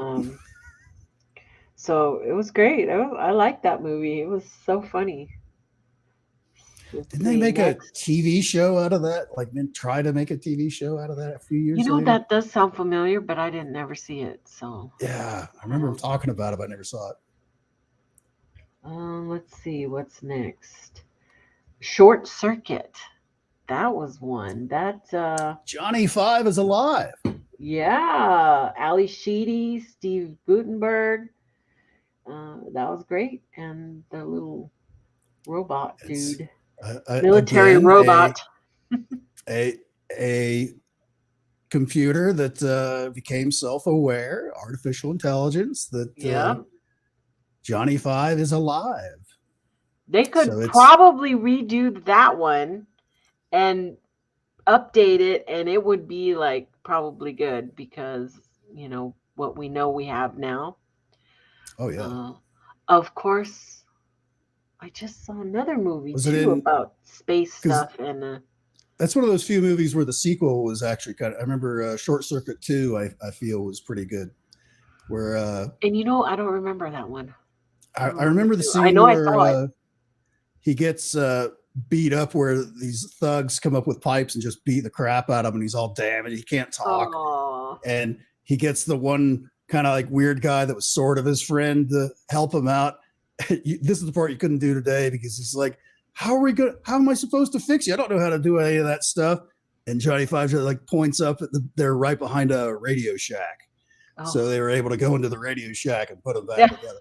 So it was great. I liked that movie. It was so funny. Didn't they make a TV show out of that? Like, try to make a TV show out of that a few years later? That does sound familiar, but I didn't ever see it. So yeah, I remember talking about it, but I never saw it. Let's see what's next. Short Circuit. That was one. That Johnny Five is alive. Yeah, Ali Sheedy, Steve Gutenberg. That was great, and the little robot dude. Military robot. A computer that became self-aware, artificial intelligence that Johnny Five is alive. They could probably redo that one and update it, and it would be like probably good because what we know we have now. Oh yeah. Of course. I just saw another movie about space stuff, and that's one of those few movies where the sequel was actually kind of. I remember Short Circuit 2. I feel was pretty good. Where and I don't remember that one. I remember the scene where he gets beat up, where these thugs come up with pipes and just beat the crap out of him, and he's all damaged. He can't talk, and he gets the one kind of like weird guy that was sort of his friend to help him out. This is the part you couldn't do today because he's like, how am I supposed to fix you? I don't know how to do any of that stuff. And Johnny Five like points up at they're right behind a Radio Shack. So they were able to go into the Radio Shack and put them back together.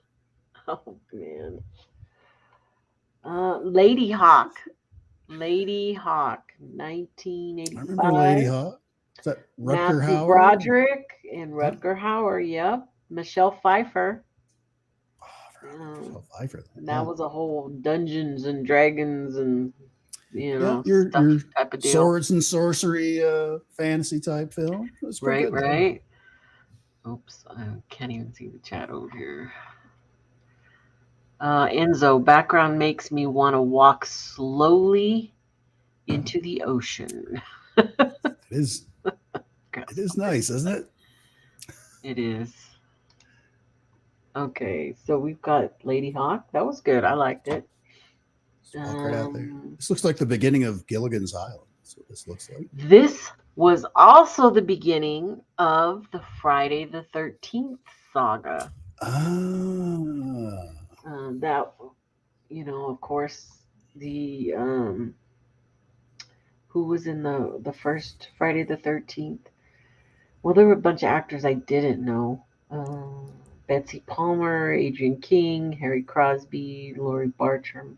Oh man. Lady Hawk, 1985. I remember Lady Hawk. Is that Rutger Matthew Hauer? Broderick and Rutger Hauer. Yep. Michelle Pfeiffer. That was a whole Dungeons and Dragons and your type of deal. Swords and sorcery fantasy type film. Right. Oops, I can't even see the chat over here. Enzo, background makes me want to walk slowly into the ocean. It is nice, isn't it? It is. Okay, so we've got Lady Hawk. That was good. I liked it. Walk right out there. This looks like the beginning of Gilligan's Island. That's what this looks like. This was also the beginning of the Friday the 13th saga. That, of course, the who was in the first Friday the 13th? Well, there were a bunch of actors I didn't know. Betsy Palmer, Adrian King, Harry Crosby, Laurie Bartram.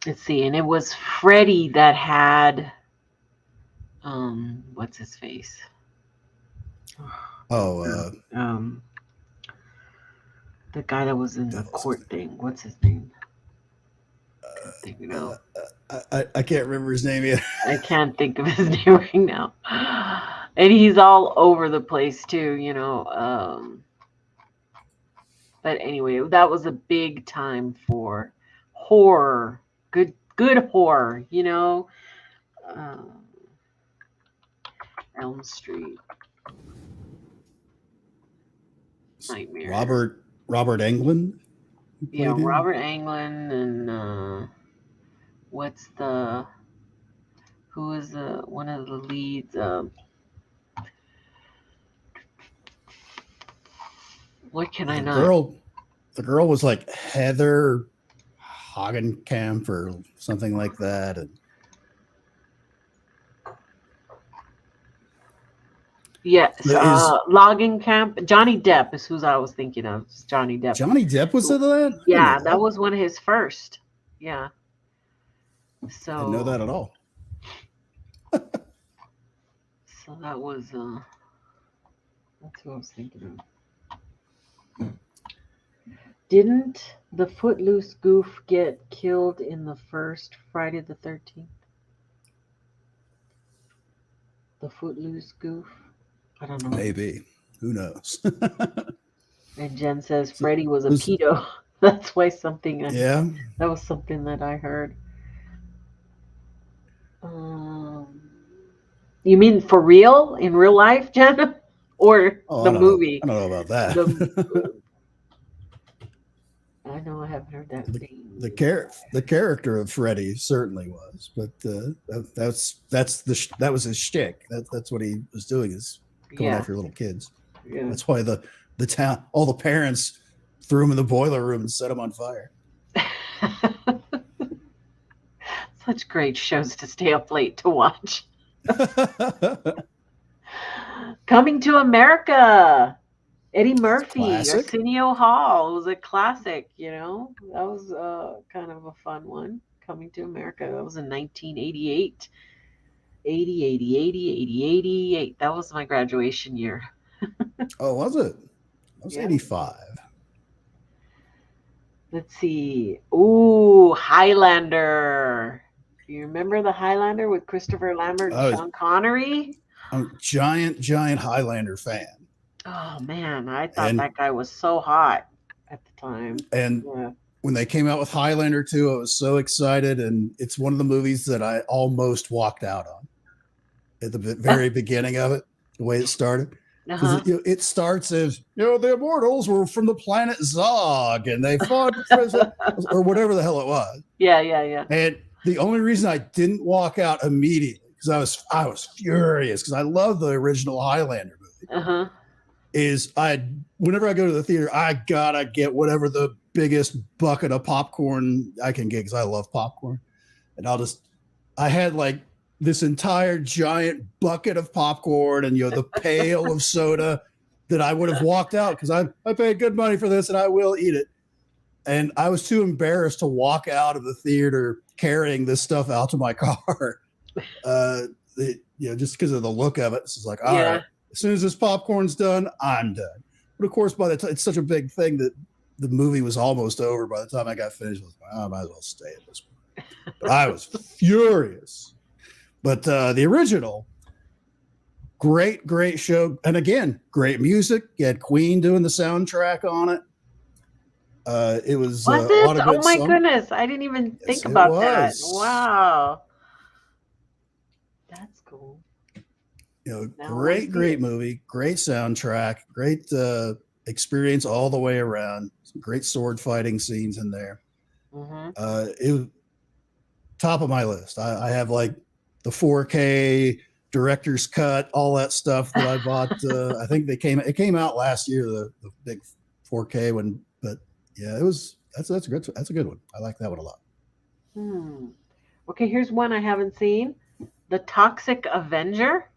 Let's see, and it was Freddie that had what's his face? Oh, The guy that was in the what's his court thing. What's his name? Can't think of it. I can't remember his name yet. I can't think of his name right now. And he's all over the place too, you know. But anyway, that was a big time for horror. Good horror, you know. Elm Street. Nightmare. Robert Englund. Yeah, Robert Englund and who is one of the leads? What can I not? The girl was like Heather Hagenkamp or something like that. And yes, Logging Camp. Johnny Depp is who I was thinking of. It's Johnny Depp. Johnny Depp was in that? Yeah, that was one of his first. Yeah. So I didn't know that at all. So that was that's what I was thinking of. Didn't the Footloose goof get killed in the first Friday the 13th? The Footloose goof? I don't know. Maybe. Who knows? And Jen says Freddy was a pedo. That's why something. Yeah. That was something that I heard. You mean for real? In real life, Jen? Or the movie? I don't know about that. I know I haven't heard that thing. The character of Freddy certainly was, but that was his shtick. That's what he was doing, is going after little kids. Yeah. That's why the town, all the parents threw him in the boiler room and set him on fire. Such great shows to stay up late to watch. Coming to America. Eddie Murphy, Arsenio Hall. It was a classic, you know. That was kind of a fun one. Coming to America. That was in 1988. 88. That was my graduation year. Oh, was it? That was 85. Let's see. Ooh, Highlander. Do you remember the Highlander with Christopher Lambert and Sean Connery? I'm a giant Highlander fan. Oh man, I thought that guy was so hot at the time. And when they came out with Highlander 2, I was so excited, and it's one of the movies that I almost walked out on at the very beginning of it, the way it started. Because it starts as, the immortals were from the planet Zog, and they fought or whatever the hell it was. Yeah. And the only reason I didn't walk out immediately, because I was furious, because I love the original Highlander movie. Is whenever I go to the theater, I gotta get whatever the biggest bucket of popcorn I can get, because I love popcorn. And I had like this entire giant bucket of popcorn and the pail of soda that I would have walked out, because I paid good money for this and I will eat it. And I was too embarrassed to walk out of the theater carrying this stuff out to my car. Just because of the look of it. It's like, all right. As soon as this popcorn's done, I'm done. But of course, by the time it's such a big thing that the movie was almost over by the time I got finished. I was like, I might as well stay at this point. But I was furious. But the original, great show. And again, great music. You had Queen doing the soundtrack on it. It was it? Oh my goodness. I didn't even think about that. Wow. That's cool. Great movie, great soundtrack, great experience all the way around. Some great sword fighting scenes in there. It was top of my list. I have like the 4K director's cut, all that stuff that I bought. I think it came out last year, the big 4K one. But yeah, that's a good one. I like that one a lot. Okay, here's one I haven't seen: The Toxic Avenger.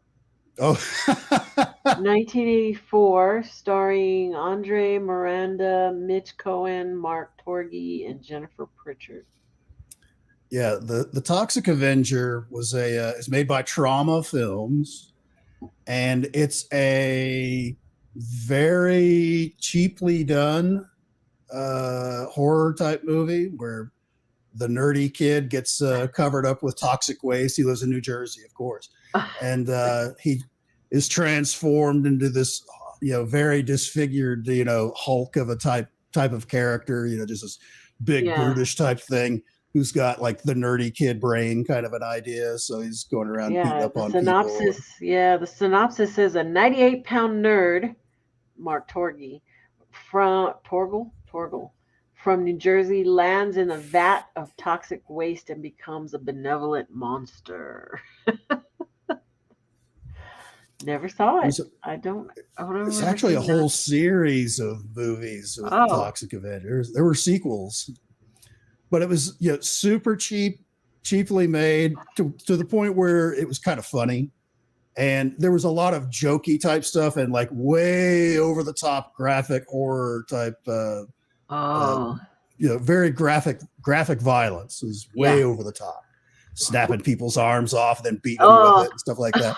Oh, 1984, starring Andre Miranda, Mitch Cohen, Mark Torgy, and Jennifer Pritchard. Yeah, the Toxic Avenger was is made by Trauma Films, and it's a very cheaply done horror type movie where the nerdy kid gets covered up with toxic waste. He lives in New Jersey, of course, and he is transformed into this, very disfigured, Hulk of a type of character. Just this big brutish type thing. Who's got like the nerdy kid brain kind of an idea. So he's going around beating up on people. Yeah, the synopsis says a 98-pound nerd, Mark Torgel, from New Jersey lands in a vat of toxic waste and becomes a benevolent monster. Never saw it. I don't It's actually a whole series of movies with Toxic Avengers. There were sequels. But it was super cheaply made to the point where it was kind of funny. And there was a lot of jokey type stuff and like way over the top graphic horror type, very graphic violence. It was way over the top. Snapping people's arms off and then beating them with it and stuff like that.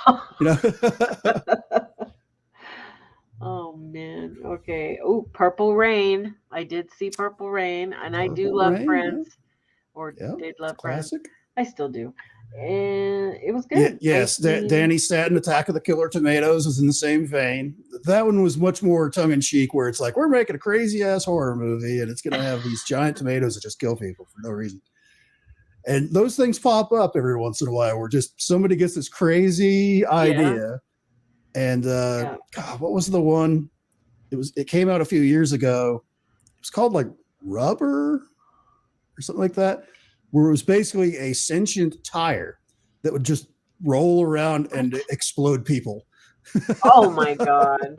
Oh man. Okay. Oh, Purple Rain. I did see Purple Rain, and I do love Friends, or did love Friends. I still do, and it was good. Yes, Danny Staten, Attack of the Killer Tomatoes, is in the same vein. That one was much more tongue in cheek, where it's like we're making a crazy ass horror movie, and it's going to have these giant tomatoes that just kill people for no reason. And those things pop up every once in a while, where just somebody gets this crazy idea. And God, what was the one? It came out a few years ago. It was called like Rubber or something like that, where it was basically a sentient tire that would just roll around and explode people. Oh my God.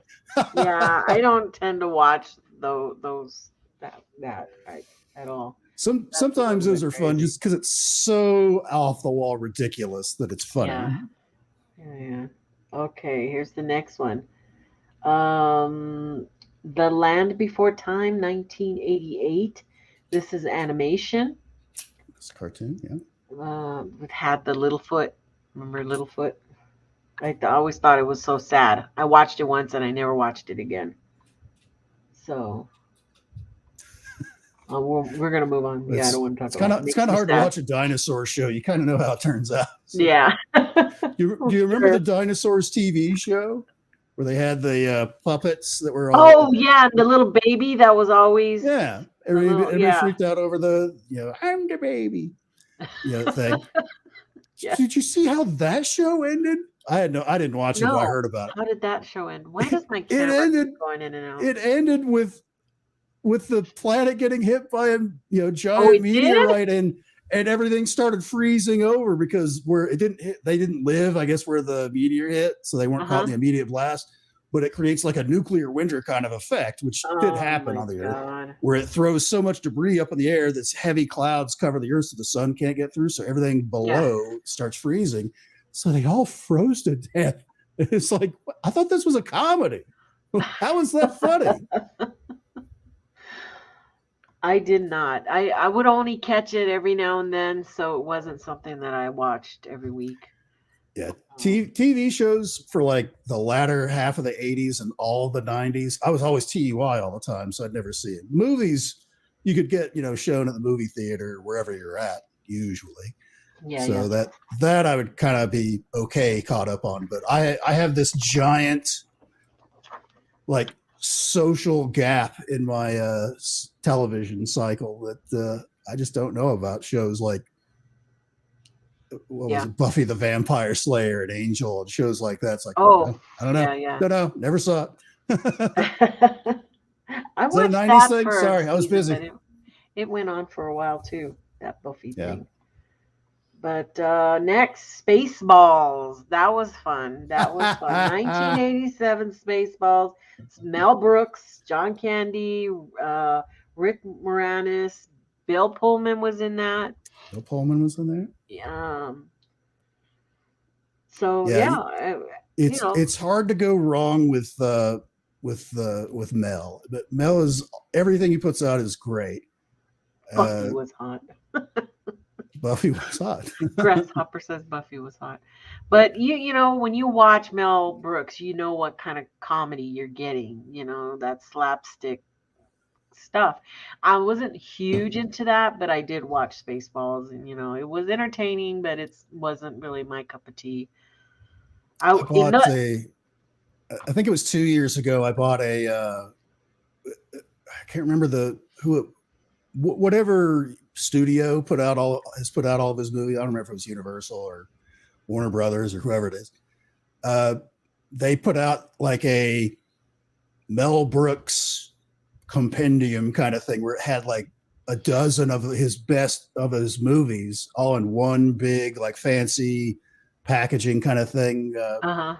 Yeah, I don't tend to watch those at all. Sometimes those are fun just because it's so off the wall ridiculous that it's funny. Yeah. Okay, here's the next one. The Land Before Time, 1988. This is animation. It's a cartoon, It had the Littlefoot. Remember Littlefoot? I always thought it was so sad. I watched it once and I never watched it again. So we're gonna move on. I don't want to talk about it. It's kind of hard to watch a dinosaur show. You kind of know how it turns out. So. Yeah. Do you remember the Dinosaurs TV show where they had the puppets that were all? Oh yeah, the little baby that was always. Yeah, everybody freaked out over the I'm the baby thing. Did you see how that show ended? I didn't watch it, but I heard about it. How did that show end? Why does my camera keep going in and out? It ended with the planet getting hit by a giant meteorite and everything started freezing over because they didn't live, I guess, where the meteor hit, so they weren't caught in the immediate blast. But it creates like a nuclear winter kind of effect, which did happen on the Earth, where it throws so much debris up in the air that heavy clouds cover the Earth so the sun can't get through, so everything below starts freezing. So they all froze to death. It's like, I thought this was a comedy. How is that funny? I did not. I would only catch it every now and then, so it wasn't something that I watched every week. Yeah, TV shows for like the latter half of the 80s and all the 90s. I was always TUI all the time, so I'd never see it. Movies, you could get shown at the movie theater wherever you're at usually. Yeah. So that I would kind of be okay caught up on, but I have this giant like social gap in my television cycle that I just don't know about shows like was it, Buffy the Vampire Slayer and Angel and shows like that. It's like, I don't know. No, never saw it. I watched that 96? Sorry, I was busy. It went on for a while too, that Buffy thing. But next, Spaceballs. That was fun. 1987 Spaceballs. Mel Brooks, John Candy, Rick Moranis, Bill Pullman was in that. Bill Pullman was in there. It's hard to go wrong with Mel, but Mel is everything he puts out is great. Buffy was hot. Buffy was hot. Grasshopper says Buffy was hot. But you know, when you watch Mel Brooks, you know what kind of comedy you're getting, you know, that slapstick stuff. I wasn't huge into that, but I did watch Spaceballs, and you know, it was entertaining, but it wasn't really my cup of tea. I bought I think it was 2 years ago. I bought I can't remember whatever studio has put out all of his movies. I don't remember if it was Universal or Warner Brothers or whoever it is. They put out like a Mel Brooks compendium kind of thing where it had like a dozen of his best of his movies all in one big like fancy packaging kind of thing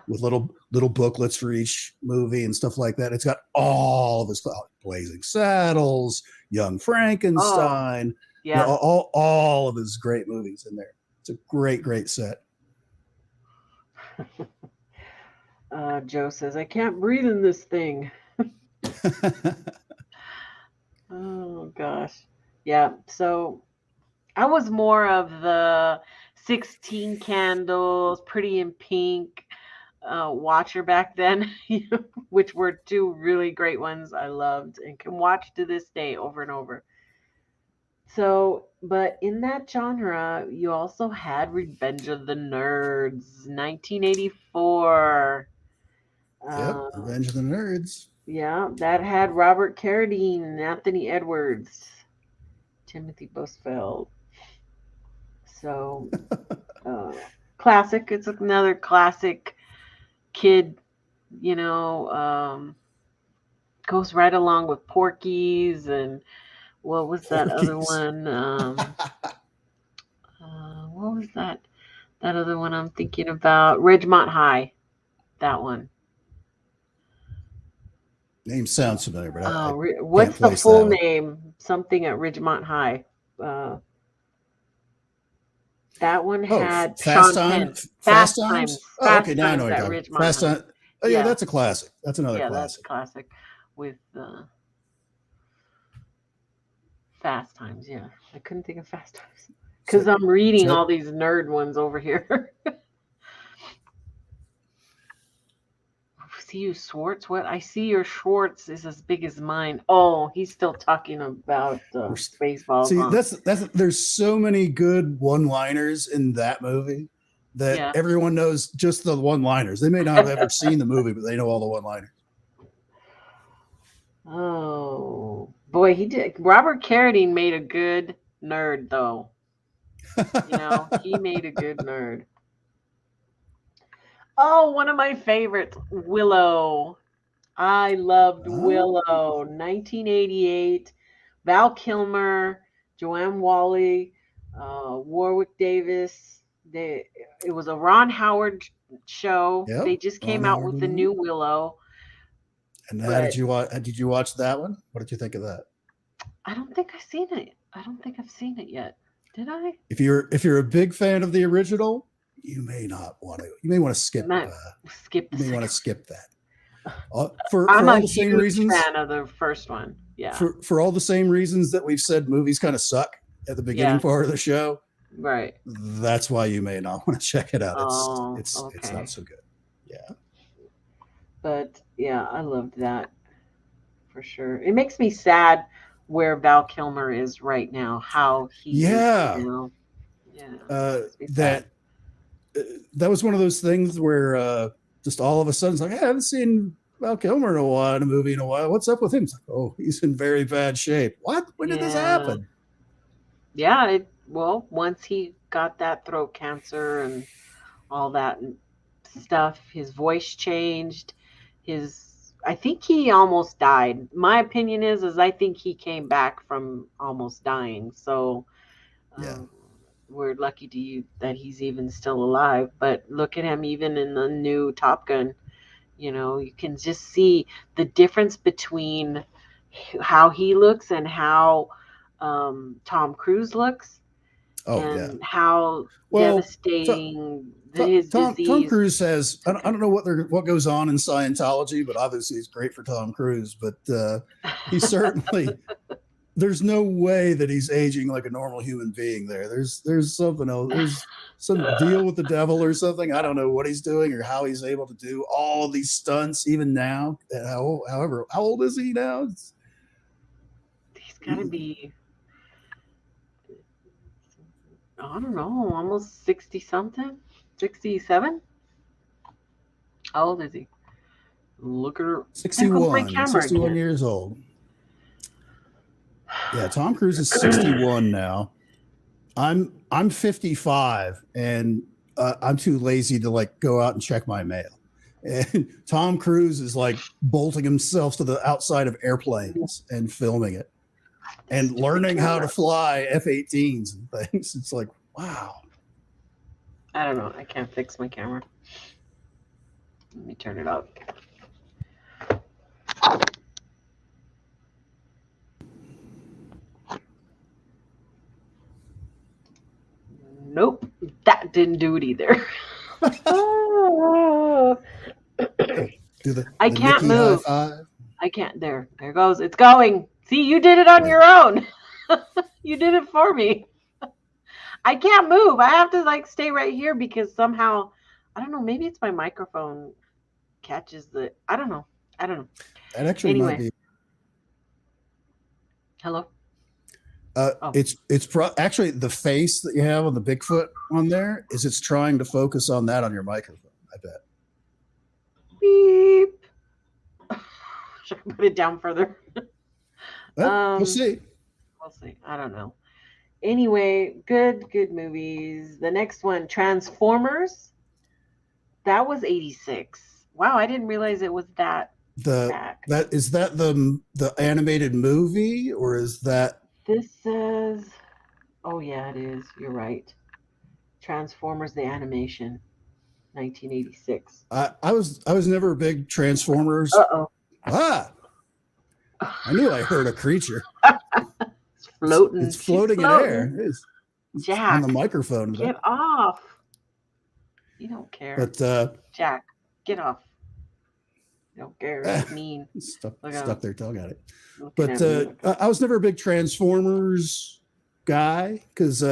with little booklets for each movie and stuff like that. It's got all of his Blazing Saddles, Young Frankenstein, you know, all of his great movies in there. It's a great set. Joe says, I can't breathe in this thing. Oh gosh. Yeah. So I was more of the 16 Candles, Pretty in Pink watcher back then, which were two really great ones I loved and can watch to this day over and over. So, but in that genre, you also had Revenge of the Nerds, 1984. Yep, Revenge of the Nerds. Yeah, that had Robert Carradine and Anthony Edwards, Timothy Busfield. So, classic. It's another classic kid, you know, goes right along with Porky's and what was that other one? What was that other one I'm thinking about? Ridgemont High. That one. Name sounds familiar, but what's the full name? Something at Ridgemont High. That one had Fast Sean Time. Penn. Fast Times. Fast Okay, now I know what you're talking about. Fast Time. Oh yeah, that's a classic. That's another classic. That's a classic with Fast Times. Yeah, I couldn't think of Fast Times because I'm reading all these nerd ones over here. See you, Schwartz. What? I see your Schwartz is as big as mine. Oh, he's still talking about Spaceballs. See, that's there's so many good one-liners in that movie that everyone knows just the one-liners. They may not have ever seen the movie, but they know all the one-liners. Oh boy, he did. Robert Carradine made a good nerd, though. You know, he made a good nerd. Oh, one of my favorites, Willow. I loved Willow. 1988. Val Kilmer, Joanne Whalley, Warwick Davis. It was a Ron Howard show. Yep, they just came out with the new Willow. And how did you watch that one? What did you think of that? I don't think I've seen it. I don't think I've seen it yet. Did I? If you're a big fan of the original, you may want to skip. Skip. You may want to skip that. For I'm all a the same huge reasons. Fan of the first one. Yeah. For all the same reasons that we've said movies kind of suck at the beginning part of the show. Right. That's why you may not want to check it out. It's not so good. Yeah. But yeah, I loved that for sure. It makes me sad where Val Kilmer is right now. How he is, you know? Yeah. That was one of those things where just all of a sudden it's like, hey, I haven't seen Val Kilmer in a movie in a while. What's up with him? It's like, oh, he's in very bad shape. What? When did this happen? Yeah, once he got that throat cancer and all that stuff, his voice changed. I think he almost died. My opinion is I think he came back from almost dying. So we're lucky that he's even still alive. But look at him, even in the new Top Gun. You know, you can just see the difference between how he looks and how Tom Cruise looks. How devastating his disease. Tom Cruise says, I don't know what goes on in Scientology, but obviously it's great for Tom Cruise. But he certainly there's no way that he's aging like a normal human being there. There's something else. There's some deal with the devil or something. I don't know what he's doing or how he's able to do all these stunts even now. However, how old is he now? He's got to be, I don't know, almost 60 something, 67. How old is he? Look at her. 61 years old. Yeah, Tom Cruise is 61 now. I'm 55, and I'm too lazy to like go out and check my mail. And Tom Cruise is like bolting himself to the outside of airplanes and filming it, and learning how to fly F-18s and things. It's like, wow. I don't know. I can't fix my camera. Let me turn it up. Nope, that didn't do it either. I can't Nikki move. high-five. I can't. There it goes. It's going. See, you did it on your own. You did it for me. I can't move. I have to like stay right here because somehow, I don't know. Maybe it's my microphone catches the. I don't know. That actually might be. Hello. It's actually the face that you have on the Bigfoot on there is it's trying to focus on that on your microphone. I bet. Beep. Should I put it down further? Well, we'll see. We'll see. I don't know. Anyway, good movies. The next one, Transformers. That was 86. Wow, I didn't realize it was that. Back. Is that the animated movie, or is that? This says, oh yeah, it is. You're right. Transformers, the animation, 1986. I was never a big Transformers. Uh-oh. I knew I heard a creature. It's floating. It's floating in air. It's Jack, on the microphone. Get off. You don't care. But Jack, get off. You don't care. It's mean. Stuck their tongue at it. But I was never a big Transformers guy because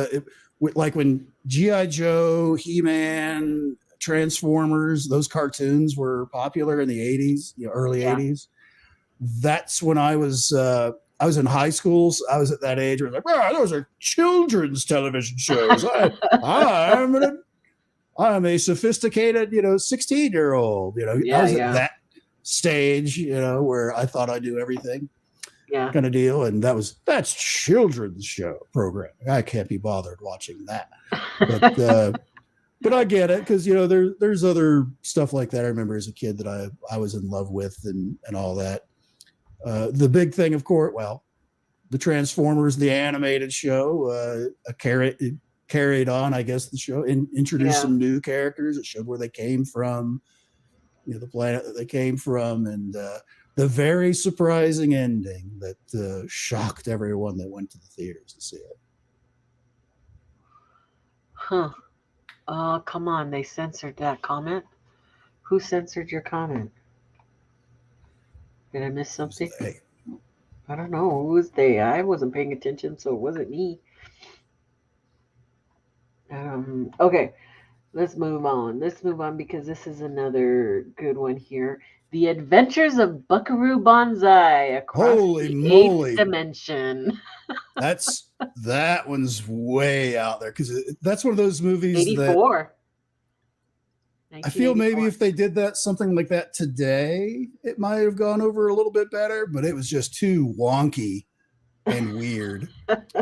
like when G.I. Joe, He-Man, Transformers, those cartoons were popular in the 80s, early 80s. That's when I was in high school. So I was at that age where I was like, those are children's television shows. I'm a sophisticated, 16-year-old. I was at that stage, where I thought I knew everything. Kind of deal, and that's children's show programming. I can't be bothered watching that, but I get it because there's other stuff like that. I remember as a kid that I was in love with and all that. The big thing, of course, the Transformers, the animated show, carried on, I guess, the show and introduced some new characters. It showed where they came from, the planet that they came from, and the very surprising ending that shocked everyone that went to the theaters to see it. Come on. They censored that comment. Who censored your comment? Did I miss something? I don't know. Who was they? I wasn't paying attention, so it wasn't me. Okay. Let's move on. Because this is another good one here. The Adventures of Buckaroo Banzai across the eighth dimension. That one's way out there because that's one of those movies 84. I feel maybe if they did something like that today, it might have gone over a little bit better, but it was just too wonky and weird.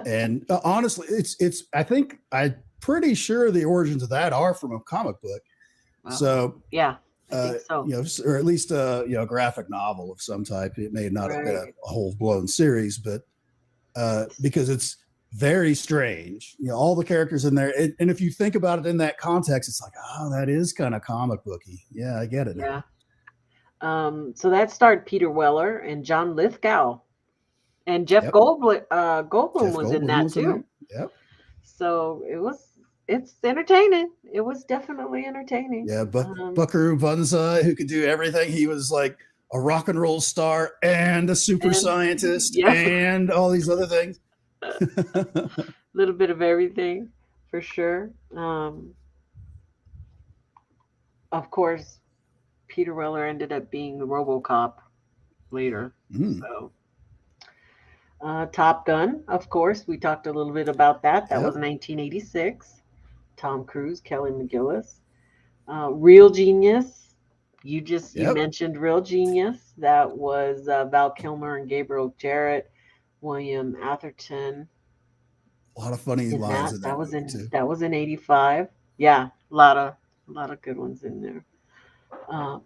And honestly, I'm pretty sure the origins of that are from a comic book. Wow. So yeah. I think so. Or at least a graphic novel of some type. It may not have been a whole blown series, but because it's very strange, all the characters in there. And if you think about it in that context, it's like, that is kind of comic booky. Yeah, I get it. Yeah. So that starred Peter Weller and John Lithgow, and Jeff Goldblum was in that too. Yep. So it's entertaining. It was definitely entertaining. Yeah, Buckaroo Banzai, who could do everything. He was like a rock and roll star and a super And- scientist yeah. and all these other things. Little bit of everything, for sure. Of course, Peter Weller ended up being the RoboCop later. Mm, So, Top Gun, of course, we talked a little bit about that. That Yep. was 1986. Tom Cruise, Kelly McGillis. Real Genius. You Yep. mentioned Real Genius. That was Val Kilmer and Gabriel Jarrett, William Atherton. A lot of funny In lines that. in That was movie, too. That was in 85. Yeah, a lot of good ones in there.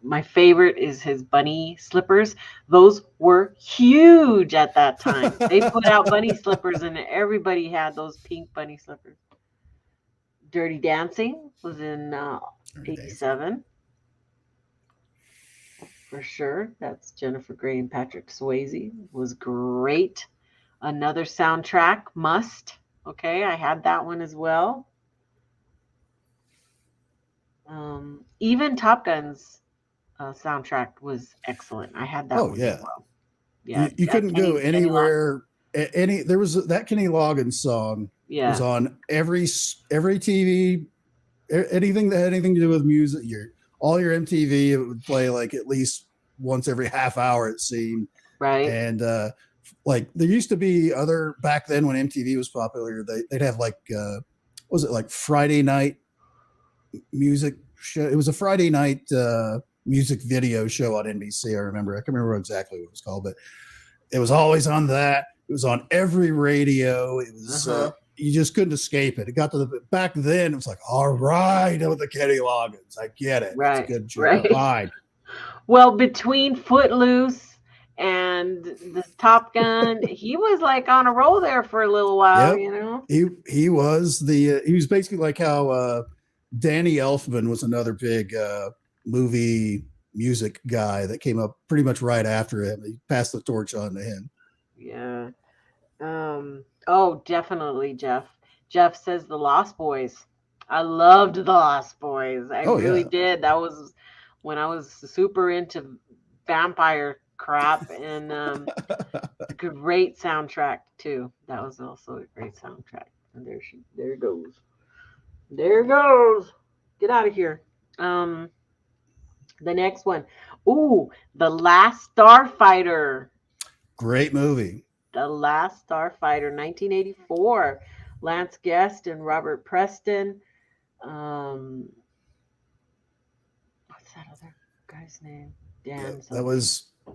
My favorite is his bunny slippers. Those were huge at that time. They put out bunny slippers, and everybody had those pink bunny slippers. Dirty Dancing was in Dirty Dancing. 87. For sure. That's Jennifer Grey and Patrick Swayze. Was great. Another soundtrack, Must. Okay, I had that one as well. Even Top Gun's soundtrack was excellent. I had that Oh, one yeah. as well. Yeah, You couldn't go Kenny anywhere. There was that Kenny Loggins song was on every TV, anything that had anything to do with music. All your MTV, it would play like at least once every half hour, it seemed. right. And like there used to be other back then when MTV was popular, they'd have like what was it, like Friday night music show? It was a Friday night music video show on NBC. I remember. I can't remember exactly what it was called, but it was always on that. It was on every radio. It was you just couldn't escape it. It got to the back then. It was like, all right, with the Kenny Loggins, I get it. Right, It's a good show. right. Fine. Well, between Footloose and the Top Gun, he was like on a roll there for a little while. Yep. You know. He was he was basically like how Danny Elfman was another big movie music guy that came up pretty much right after him. He passed the torch on to him. Yeah. Oh, definitely, Jeff. Jeff says the Lost Boys. I loved the Lost Boys. I really did. That was when I was super into vampire crap, and great soundtrack too. That was also a great soundtrack. And there goes. There goes. Get out of here. The next one. Ooh, The Last Starfighter. Great movie. The Last Starfighter, 1984. Lance Guest and Robert Preston. What's that other guy's name? Dan.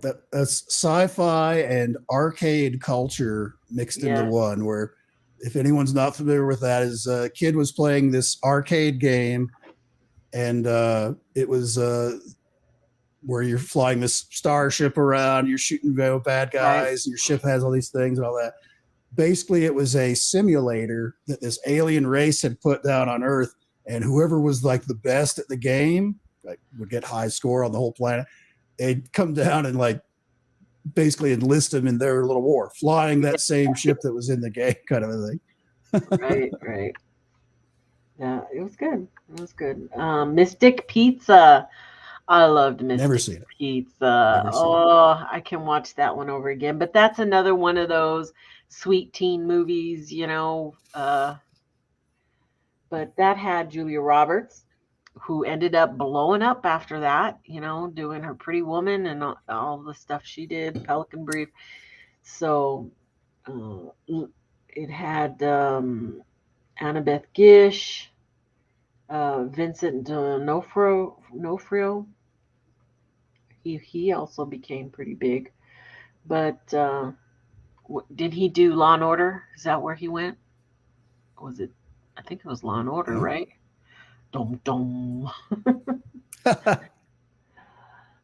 That's sci-fi and arcade culture mixed into one. Where, if anyone's not familiar with that, is a kid was playing this arcade game, and it was where you're flying this starship around, you're shooting bad guys, and your ship has all these things and all that. Basically, it was a simulator that this alien race had put down on Earth, and whoever was like the best at the game, like would get high score on the whole planet. They'd come down and like basically enlist them in their little war, flying that same ship that was in the game, kind of a thing. Right. Yeah, it was good. It was good. Mystic Pizza. I loved Mystic Pizza. I can watch that one over again. But that's another one of those sweet teen movies, you know. But that had Julia Roberts, who ended up blowing up after that, you know, doing her Pretty Woman and all the stuff she did, Pelican Brief. So it had Annabeth Gish, Vincent D'Onofrio. He also became pretty big. But did he do Law and Order? Is that where he went? Was it? I think it was Law and Order, right? Dum dum.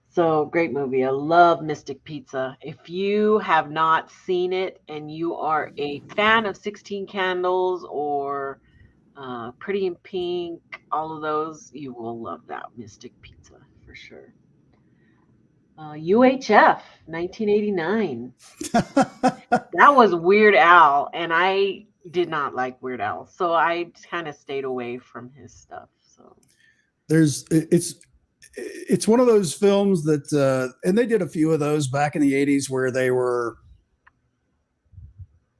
So great movie. I love Mystic Pizza. If you have not seen it and you are a fan of 16 Candles or Pretty in Pink, all of those, you will love that Mystic Pizza for sure. UHF 1989. That was Weird Al, and I did not like Weird Al, so I kind of stayed away from his stuff. So it's one of those films that, and they did a few of those back in the 80s where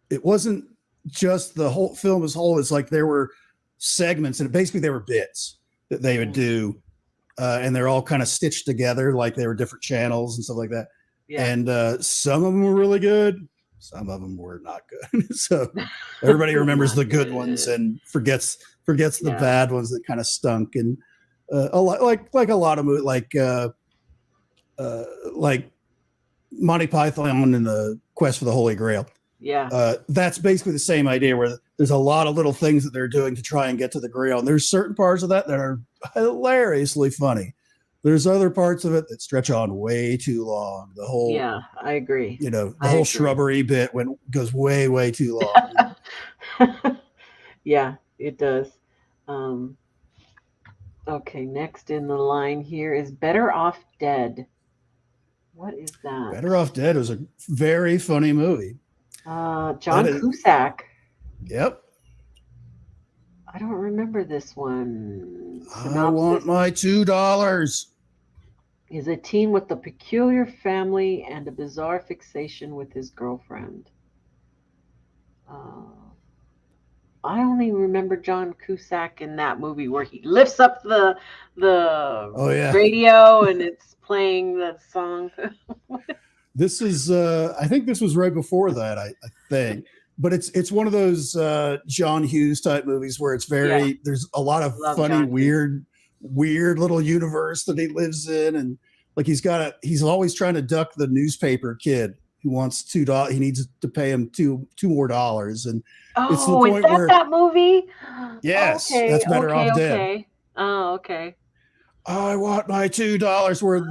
it wasn't just the whole film as whole. It's like there were segments, and basically they were bits that they would do. And they're all kind of stitched together, like they were different channels and stuff like that. Yeah. And some of them were really good. Some of them were not good. So everybody remembers the good ones and forgets the bad ones that kind of stunk. And a lot like a lot of movies, like Monty Python and the Quest for the Holy Grail. Yeah. That's basically the same idea, where there's a lot of little things that they're doing to try and get to the Grail. And there's certain parts of that are hilariously funny. There's other parts of it that stretch on way too long. The whole, yeah, I agree. The whole shrubbery bit goes way, way too long. Yeah, it does. Okay, next in the line here is Better Off Dead. What is that? Better Off Dead was a very funny movie. John Cusack. Yep. I don't remember this one. I want my $2. Is a teen with a peculiar family and a bizarre fixation with his girlfriend. I only remember John Cusack in that movie where he lifts up the radio and it's playing that song. This is I think this was right before that, I think. But it's one of those John Hughes type movies where it's there's a lot of funny, weird little universe that he lives in, and like he's always trying to duck the newspaper kid who wants $2. He needs to pay him two more dollars, and it's the point where that movie? Yes, that's Better Off Dead. Okay. Oh, okay. I want my $2, where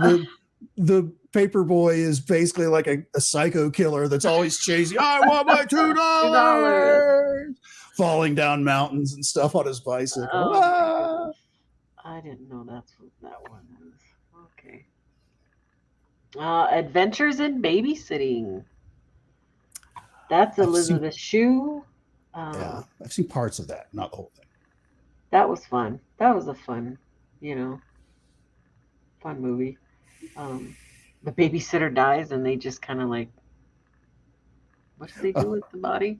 the paper boy is basically like a psycho killer that's always chasing. I want my $2. Falling down mountains and stuff on his bicycle. Oh, I didn't know that's what that one was. Okay. Adventures in Babysitting. That's Elizabeth Shue. Yeah, I've seen parts of that, not the whole thing. That was fun. That was a fun movie. The babysitter dies and they just kind of like, what did they do with the body?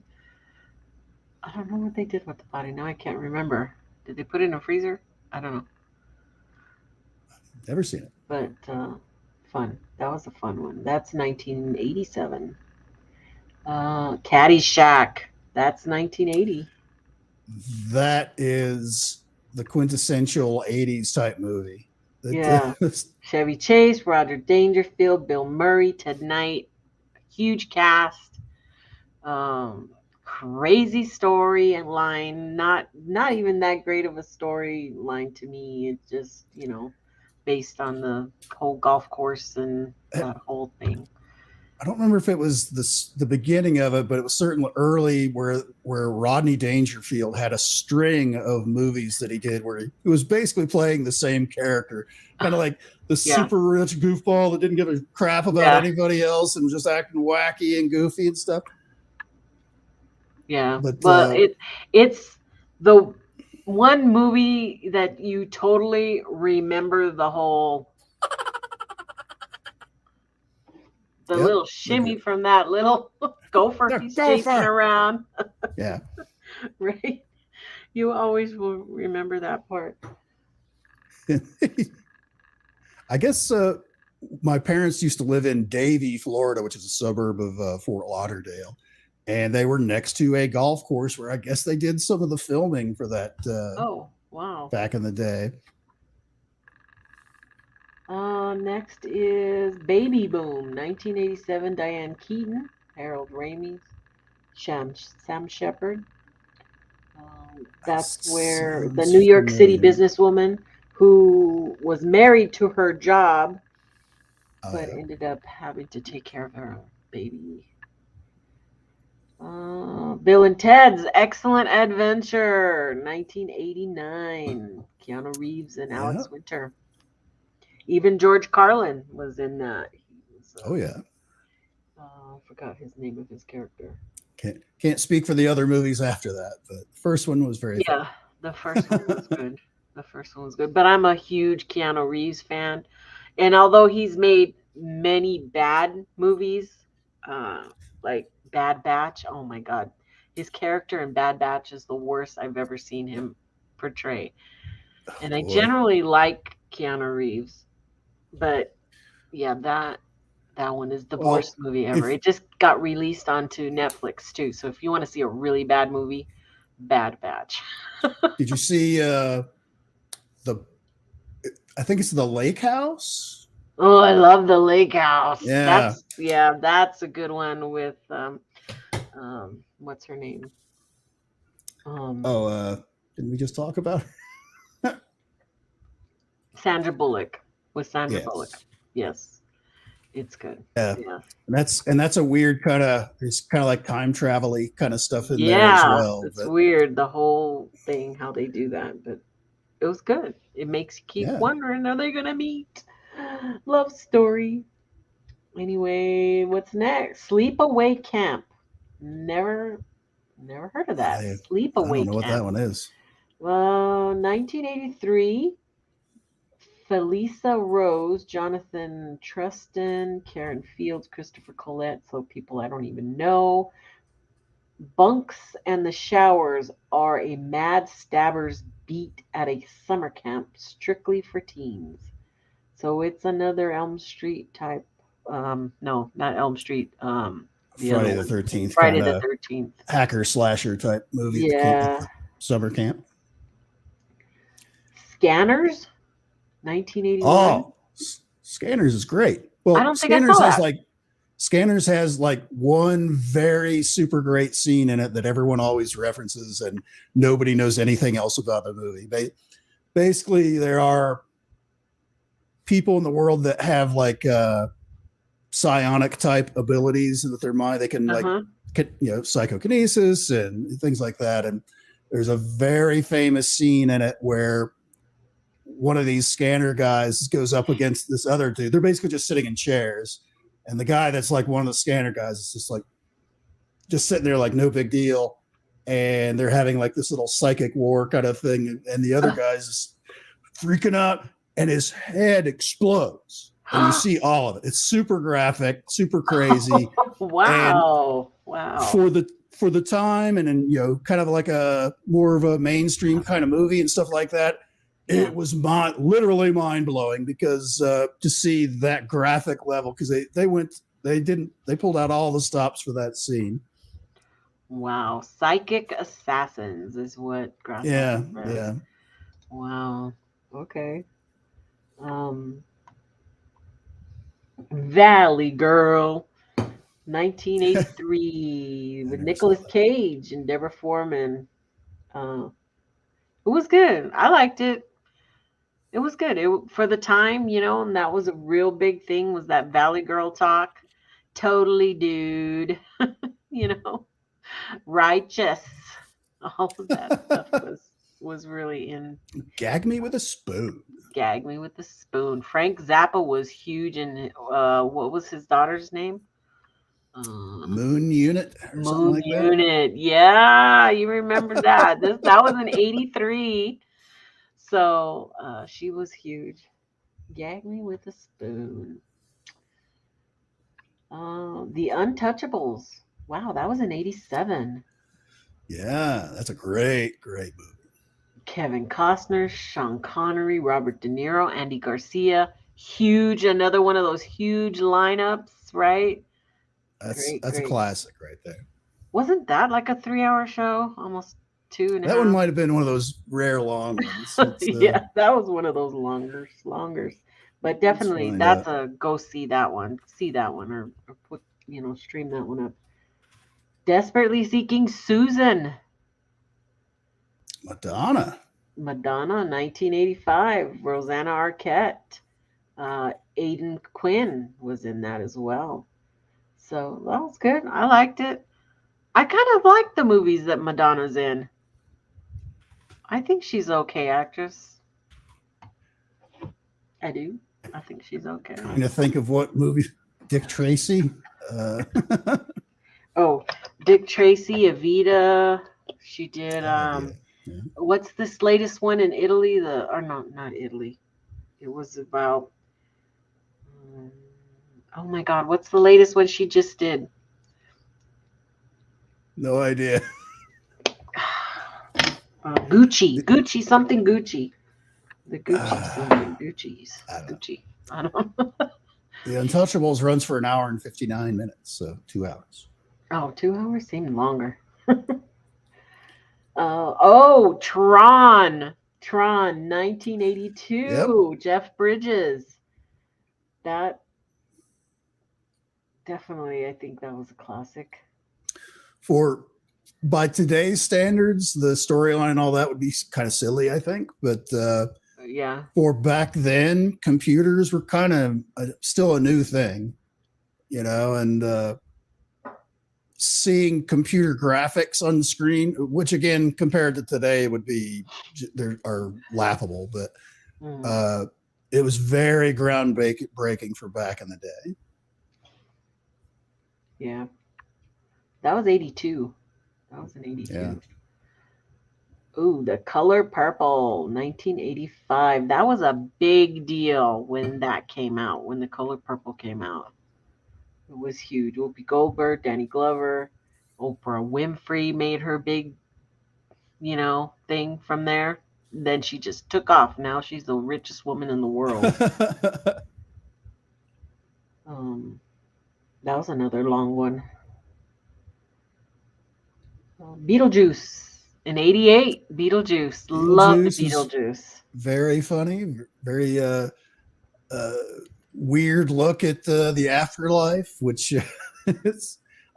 I don't know what they did with the body. Now I can't remember. Did they put it in a freezer? I don't know. Never seen it. But fun. That was a fun one. That's 1987. Caddyshack. That's 1980. That is the quintessential 80s type movie. Yeah. Chevy Chase, Roger Dangerfield, Bill Murray, Ted Knight. Huge cast. Crazy story and line. Not even that great of a storyline to me. It's just, based on the whole golf course and that whole thing. I don't remember if it was the beginning of it, but it was certainly early where Rodney Dangerfield had a string of movies that he did where he was basically playing the same character, kind of like the super rich goofball that didn't give a crap about anybody else and was just acting wacky and goofy and stuff. Yeah, but it's the one movie that you totally remember the whole little shimmy from that little gopher he's chasing around. Yeah. Right? You always will remember that part. I guess my parents used to live in Davie, Florida, which is a suburb of Fort Lauderdale. And they were next to a golf course where I guess they did some of the filming for that. Oh, wow. Back in the day. Next is Baby Boom, 1987. Diane Keaton, Harold Ramis, Sam Shepard. That's where the New York City businesswoman who was married to her job, but ended up having to take care of her baby. Bill and Ted's Excellent Adventure, 1989. Keanu Reeves and Alex Winter. Even George Carlin was in that. I forgot his name of his character. Can't speak for the other movies after that, but the first one was very fun. The first one was good. The first one was good, but I'm a huge Keanu Reeves fan, and although he's made many bad movies, like Bad Batch, oh my God, his character in Bad Batch is the worst I've ever seen him portray. And I Boy. generally like Keanu Reeves, but yeah, that one is the Well, worst movie ever. It just got released onto Netflix too. So if you want to see a really bad movie, Bad Batch. Did you see I think it's the Lake House? Oh, I love the Lake House. Yeah. That's a good one with what's her name? Didn't we just talk about her? Sandra Bullock. With Sandra Yes. Bullock. Yes. It's good. Yeah. Yeah. And that's a weird there's kind of like time travel-y kind of stuff in there as Yeah. well. It's but- weird, the whole thing, how they do that, but it was good. It makes you keep wondering, are they gonna meet? Love story. Anyway, what's next? Sleepaway Camp. Never heard of that. I Sleepaway don't know what Camp. that one is. Well, 1983. Felisa Rose, Jonathan Truston, Karen Fields, Christopher Collette, so people I don't even know. Bunks and the Showers are a mad stabbers beat at a summer camp strictly for teens. So it's another Elm Street type. No, not Elm Street. Friday the 13th. Friday the 13th. Hacker slasher type movie. Yeah. At the summer camp. Scanners, 1981. Oh, Scanners is great. Well, I don't think I Scanners saw has that. Scanners has like one very super great scene in it that everyone always references, and nobody knows anything else about the movie. Basically, there are people in the world that have like psionic type abilities with their mind. They can psychokinesis and things like that. And there's a very famous scene in it where one of these scanner guys goes up against this other dude. They're basically just sitting in chairs. And the guy that's like one of the scanner guys is just sitting there like no big deal. And they're having like this little psychic war kind of thing. And the other guy's just freaking out and his head explodes. And you see all of it. It's super graphic, super crazy. Wow. And wow. For the time and kind of like a more of a mainstream kind of movie and stuff like that. It was literally mind blowing because to see that graphic level, because they pulled out all the stops for that scene. Wow. Psychic Assassins is what graphic is. Yeah. Wow. Okay. Valley Girl, 1983 with Nicolas Cage and Deborah Foreman. It was good. I liked it. It was good. For the time, and that was a real big thing, was that Valley Girl talk. Totally, dude. Righteous. All of that stuff was really in. Gag me with a spoon. Gag me with a spoon. Frank Zappa was huge in what was his daughter's name? Moon Unit. Moon Unit. That. Yeah, you remember that. That was in 83. So she was huge. Gag me with a spoon. The Untouchables. Wow, that was in 87. Yeah, that's a great movie. Kevin Costner, Sean Connery, Robert De Niro, Andy Garcia. Huge, another one of those huge lineups, right? That's a classic right there. Wasn't that like a 3-hour show? Almost 2.5. That one might have been one of those rare long ones. Yeah, that was one of those longer. But definitely, that's a go see that one. See that one or put stream that one up. Desperately Seeking Susan. Madonna, 1985. Rosanna Arquette. Aidan Quinn was in that as well. So that was good. I liked it. I kind of like the movies that Madonna's in. I think she's okay actress. I do. I think she's okay. Trying to think of what movie. Dick Tracy. Oh, Dick Tracy, Evita. She did What's this latest one in Italy? Not Italy. It was about. Oh my God! What's the latest one she just did? No idea. Gucci, something Gucci. The Gucci, something Gucci's. Gucci. I don't know. The Untouchables runs for an hour and 59 minutes, so 2 hours. Oh, 2 hours seemed longer. Tron, 1982. Yep. Jeff Bridges. That definitely, I think that was a classic. By today's standards, the storyline and all that would be kind of silly, I think. But yeah, for back then, computers were kind of still a new thing, and seeing computer graphics on the screen, which again, compared to today, are laughable. But it was very groundbreaking for back in the day. Yeah, that was 82. That was an 82. Yeah. Ooh, The Color Purple, 1985. That was a big deal when that came out, when The Color Purple came out. It was huge. Whoopi Goldberg, Danny Glover, Oprah Winfrey made her big, thing from there. Then she just took off. Now she's the richest woman in the world. That was another long one. Beetlejuice in 88. Beetlejuice. Love the Beetlejuice. Very funny. Very weird look at the afterlife, which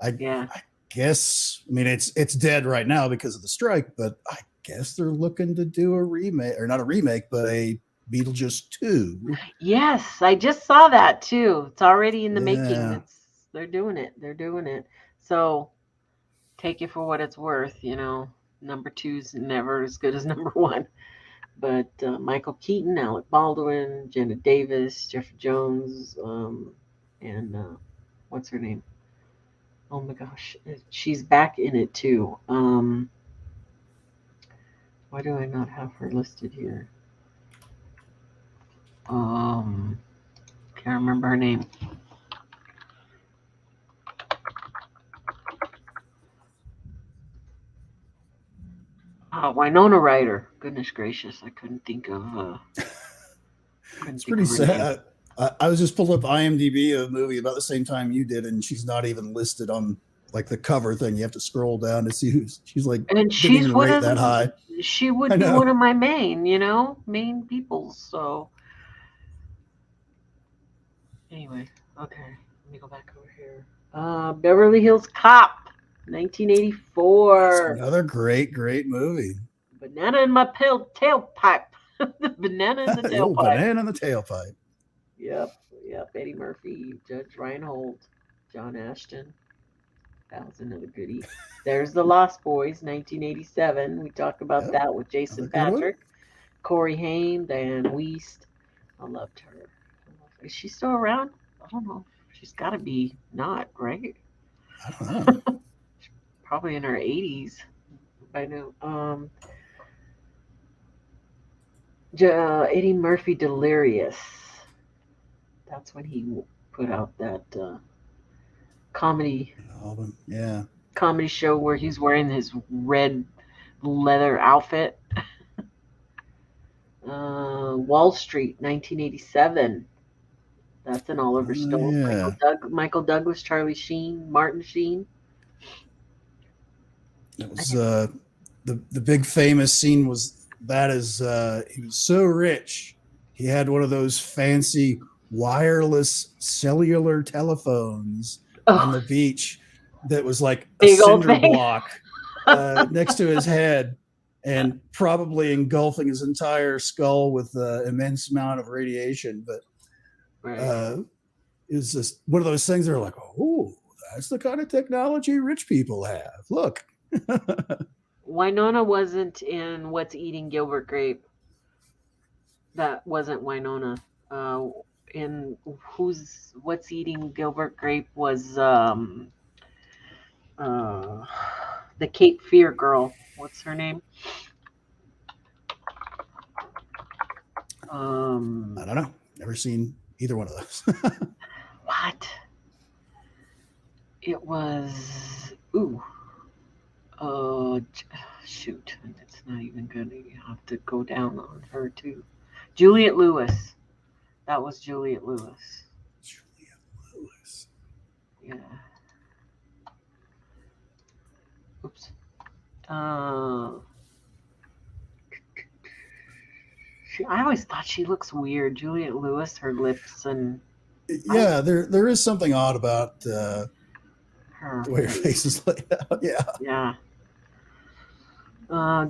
I guess, I mean, it's dead right now because of the strike, but I guess they're looking to do a remake, or not a remake, but a Beetlejuice 2. Yes, I just saw that too. It's already in the making. They're doing it. So take it for what it's worth. Number 2's never as good as number 1. But Michael Keaton, Alec Baldwin, Jenna Davis, Jeffrey Jones, and what's her name? Oh my gosh, she's back in it too. Why do I not have her listed here? Can't remember her name. Winona Ryder. Goodness gracious, I couldn't think of. It's pretty sad. I was just pulling up IMDb of a movie about the same time you did, and she's not even listed on like the cover thing. You have to scroll down to see who's. She's like, and she's one of that high. She would be one of my main people. So anyway, okay, let me go back over here. Beverly Hills Cop, 1984. That's another great movie. Banana in my tailpipe. The banana in the tailpipe. Banana in the tailpipe. Yep. Eddie Murphy, Judge Reinhold, John Ashton. That was another goodie. There's The Lost Boys, 1987. We talked about that with Jason Patrick, Corey Haim, Diane Wiest. I loved her. Is she still around? I don't know. She's got to be not, right? I don't know. Probably in her 80s. I know. Eddie Murphy, Delirious. That's when he put out that comedy album. Yeah. Comedy show where he's wearing his red leather outfit. Wall Street, 1987. That's an Oliver Stone. Yeah. Michael Douglas, Charlie Sheen, Martin Sheen. It was the big famous scene was that he was so rich he had one of those fancy wireless cellular telephones on the beach that was like a cinder block next to his head and probably engulfing his entire skull with an immense amount of radiation. But it was just one of those things that are like, oh, that's the kind of technology rich people have. Look. Winona wasn't in What's Eating Gilbert Grape. That wasn't Winona. In What's Eating Gilbert Grape was the Cape Fear girl. What's her name? I don't know. Never seen either one of those. What? It was shoot, it's not even good. You have to go down on her too. Juliette Lewis. That was Juliette Lewis. Juliette Lewis. Yeah. Oops. I always thought she looks weird. Juliette Lewis, her lips and Yeah, there is something odd about her the way her face is laid out. Yeah. Yeah.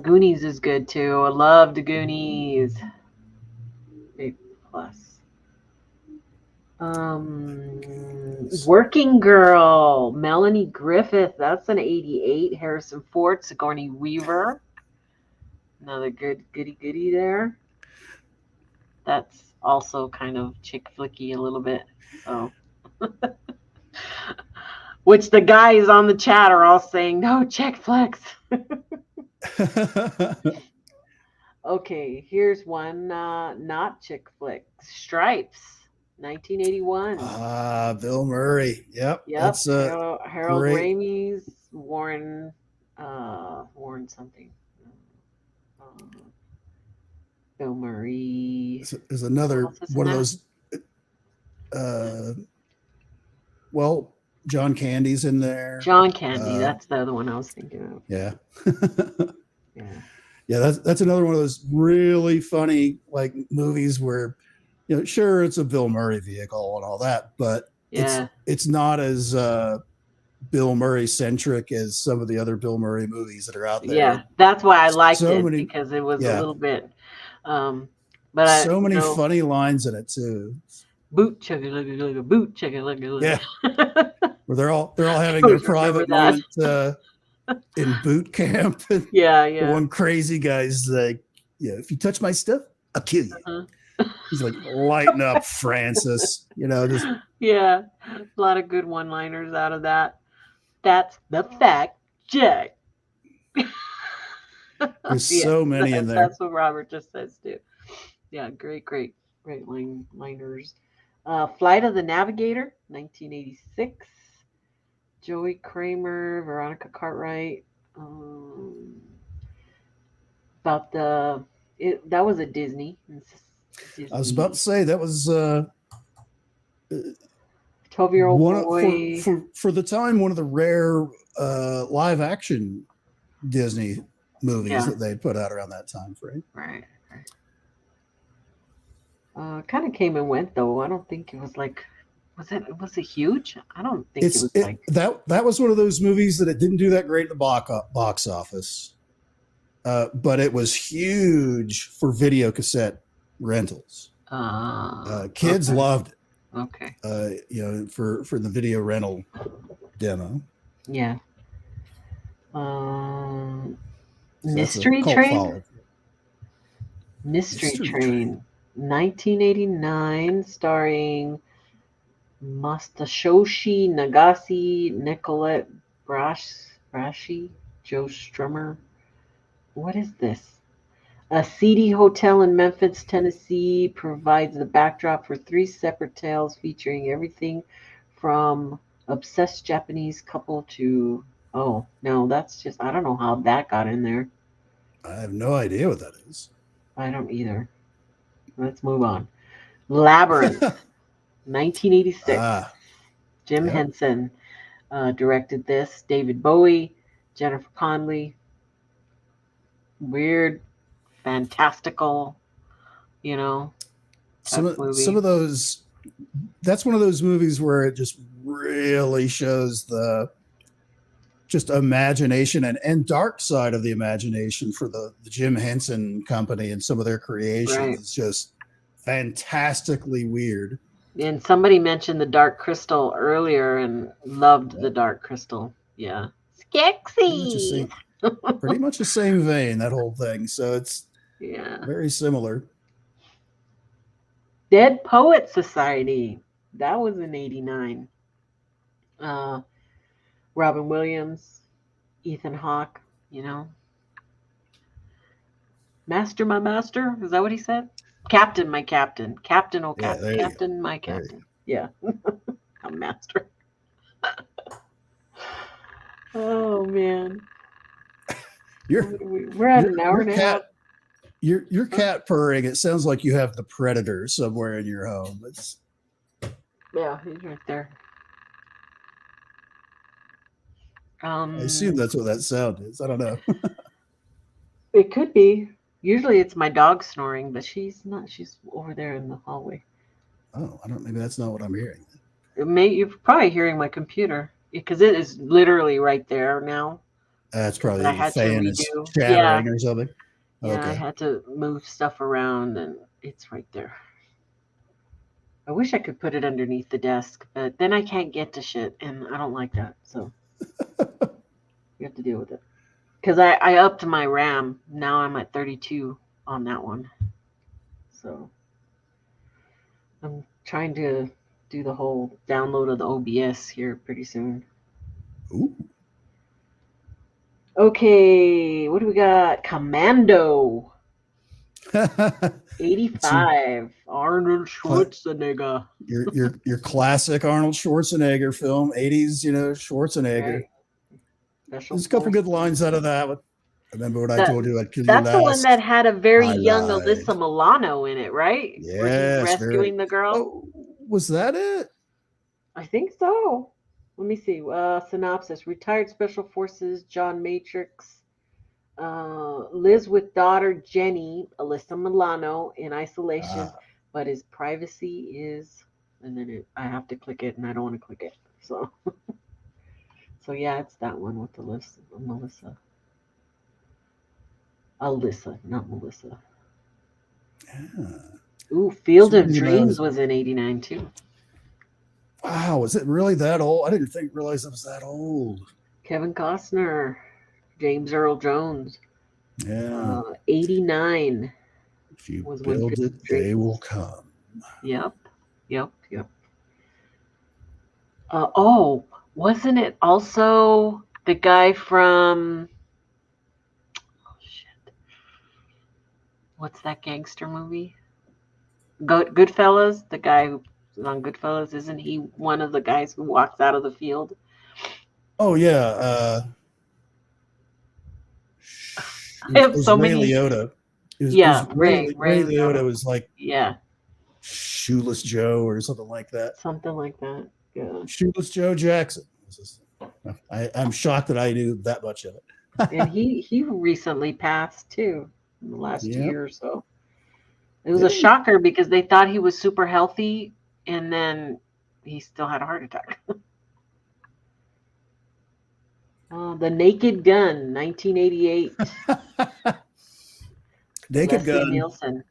Goonies is good too. I love the Goonies. A plus. Working Girl, Melanie Griffith. That's an 88. Harrison Ford, Sigourney Weaver. Another goody there. That's also kind of chick flicky a little bit. So, which the guys on the chat are all saying no chick flicks. Okay, here's one not chick flick. Stripes, 1981. Bill Murray. Yep. That's Harold great. Ramis, Warren something. Bill Murray. There's another one of those. Well, John Candy's in there. John Candy, that's the other one I was thinking of. Yeah. Yeah. Yeah, that's another one of those really funny like movies where, sure it's a Bill Murray vehicle and all that, but it's not as Bill Murray centric as some of the other Bill Murray movies that are out there. Yeah, that's why I liked it because it was a little bit. But so many funny lines in it too. Boot chugga boot chugga. Yeah, where they're all having their private moment in boot camp. And yeah. One crazy guy's like, if you touch my stuff, I'll kill you. He's like, lighten up, Francis. Just a lot of good one-liners out of that. That's the fact check. There's so many in there. That's what Robert just says too. Yeah, great liners. Flight of the Navigator, 1986. Joey Kramer, Veronica Cartwright. About that was a Disney. I was about to say that was 12-year-old boy for the time, one of the rare live action Disney movies that they put out around that time frame. Right. Kind of came and went though. I don't think it was like. Was it huge? I don't think it was like that was one of those movies that it didn't do that great at the box office, but it was huge for video cassette rentals. Kids loved it. Okay. For the video rental demo. Yeah. Mystery Train. Mystery Train, 1989, starring Masatoshi Nagase, Nicolette Braschi, Joe Strummer. What is this? A seedy hotel in Memphis, Tennessee provides the backdrop for 3 separate tales featuring everything from obsessed Japanese couple to... Oh, no, that's just... I don't know how that got in there. I have no idea what that is. I don't either. Let's move on. Labyrinth. 1986. Jim Henson directed this. David Bowie, Jennifer Connelly. Weird, fantastical, some of those. That's one of those movies where it just really shows the just imagination and dark side of the imagination for the Jim Henson Company and some of their creations. Right. It's just fantastically weird. And somebody mentioned the Dark Crystal earlier and loved the Dark Crystal. Yeah. Skexy. Pretty much the same vein, that whole thing. So it's very similar. Dead Poet Society. That was in 89. Robin Williams, Ethan Hawke, Master, my master. Is that what he said? Captain, my captain. Captain, oh, Yeah, captain. there you go. Captain, my There you captain. Yeah. I'm master. Oh, man. Your We're at an hour your and a half. cat your cat purring. It sounds like you have the predator somewhere in your home. It's Yeah, he's right there. I assume that's what that sound is. I don't know. It could be. Usually it's my dog snoring, but she's not. She's over there in the hallway. Oh, I don't. Maybe that's not what I'm hearing. You're probably hearing my computer because it is literally right there now. That's probably I the had to fan is redo. chattering or something. Yeah, I Okay. had to move stuff around, and it's right there. I wish I could put it underneath the desk, but then I can't get to shit, and I don't like that. So you have to deal with it. Because I upped my RAM. Now I'm at 32 on that one. So I'm trying to do the whole download of the OBS here pretty soon. Ooh. Okay, what do we got? Commando 85. Arnold Schwarzenegger. your classic Arnold Schwarzenegger film, 80s, Schwarzenegger. Right. Special There's a couple good Forces. lines out of that one. Remember what I That- told you I'd kill you That's last? the one that had a very I young lied. Alyssa Milano in it, right? Where Yes, he's rescuing the girl. Oh, was that it? I think so. Let me see. Synopsis: Retired Special Forces John Matrix lives with daughter Jenny, Alyssa Milano, in isolation, but his privacy is. And then I have to click it, and I don't want to click it. So, so yeah, it's that one with Melissa. Alyssa, not Melissa. Yeah. Ooh, Field of Something about Dreams it. was in '89 too. Wow, is it really that old? I didn't realize it was that old. Kevin Costner, James Earl Jones. Yeah. 89 If you was when build Field it, of they Dreams. will come. Yep. Oh, wasn't it also the guy from? Oh shit! What's that gangster movie? Goodfellas. The guy who's on Goodfellas, isn't he one of the guys who walks out of the field? Oh yeah. I have It was so Ray many. Liotta. Yeah, Ray Ray Liotta Liotta. was like Yeah, Shoeless Joe or something like that. something like that. Yeah. Shoeless Joe Jackson. I'm shocked that I knew that much of it. And he recently passed too in the last Yep. year or so. It was a shocker because they thought he was super healthy, and then he still had a heart attack. The Naked Gun, 1988. Naked Leslie Gun. Nielsen.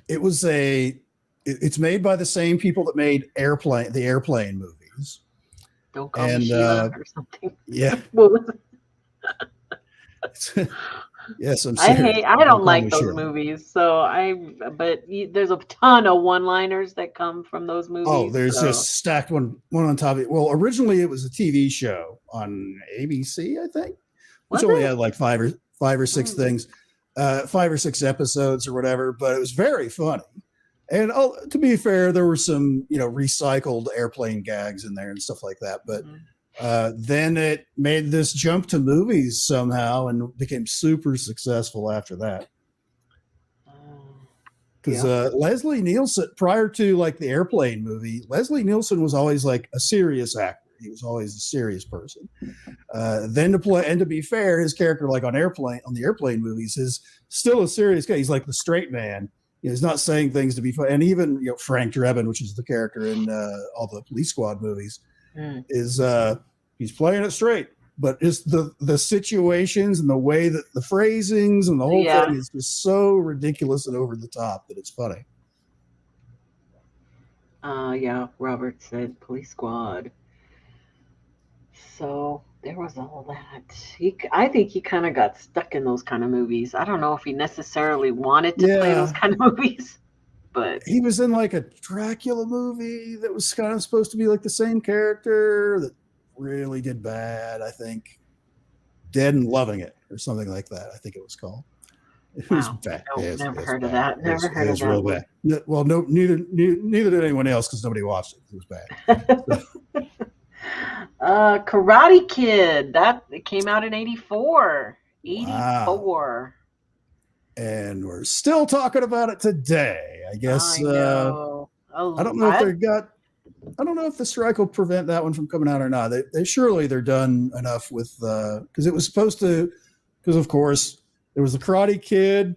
It was it's made by the same people that made the airplane movies. Don't Call Me Sheila or something. Yeah. What was it? Yes, I'm serious. I don't like Me those Sheila. movies. But there's a ton of one-liners that come from those movies. Oh, there's just stacked one on top of it. Well, originally it was a TV show on ABC, I think, which only had like five or six things, 5 or 6 episodes or whatever. But it was very funny. And to be fair, there were some recycled airplane gags in there and stuff like that. But then it made this jump to movies somehow and became super successful after that. Because Leslie Nielsen, prior to like the airplane movie, Leslie Nielsen was always like a serious actor. He was always a serious person. Then to be fair, his character like on the airplane movies is still a serious guy. He's like the straight man. He's not saying things to be fun. And even Frank Drebin, which is the character in all the Police Squad movies, is he's playing it straight. But it's the situations and the way that the phrasings and the whole thing is just so ridiculous and over the top that it's funny. Robert said Police Squad. So there was all that. I think he kind of got stuck in those kind of movies. I don't know if he necessarily wanted to play those kind of movies, but he was in like a Dracula movie that was kind of supposed to be like the same character that really did bad. I think Dead and Loving It or something like that. I think it was called. It was Wow. bad. Nope, Yes, never it's heard of bad. that. Never heard It of was that real one. bad. Well, no, neither did anyone else because nobody watched it. It was bad. Karate Kid. That it came out in 84. Wow. 84. And we're still talking about it today. I guess. I know. I don't know if I don't know if the strike will prevent that one from coming out or not. They surely they're done enough with because it was supposed to, because of course there was the Karate Kid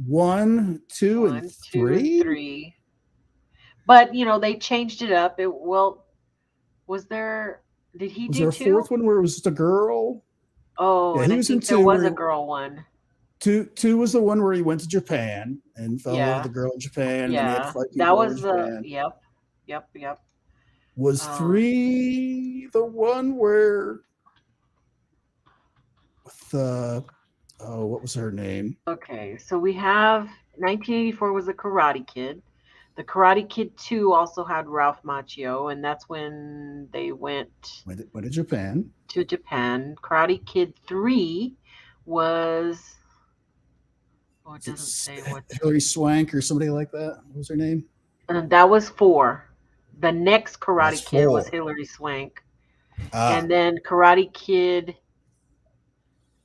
1, 2, and 1, 2, 3. and 3. But they changed it up. Was there? Did he Was do there a 2? fourth one where it was just a girl? Oh, Yeah, and he I was in think there 2 was where a girl one. 2 was the one where he went to Japan and fell in love with the girl in Japan, and then he had to Yeah, fight that people in was Japan. Yep. Was 3 the one where with what was her name? Okay, so we have 1984 was the Karate Kid. The Karate Kid 2 also had Ralph Macchio, and that's when they went Went to Japan. to Japan. Karate Kid 3 was it doesn't say what. Hilary Swank or somebody like that. What was her name? That was 4. The next Karate That's Kid was 4. Hilary Swank. And then Karate Kid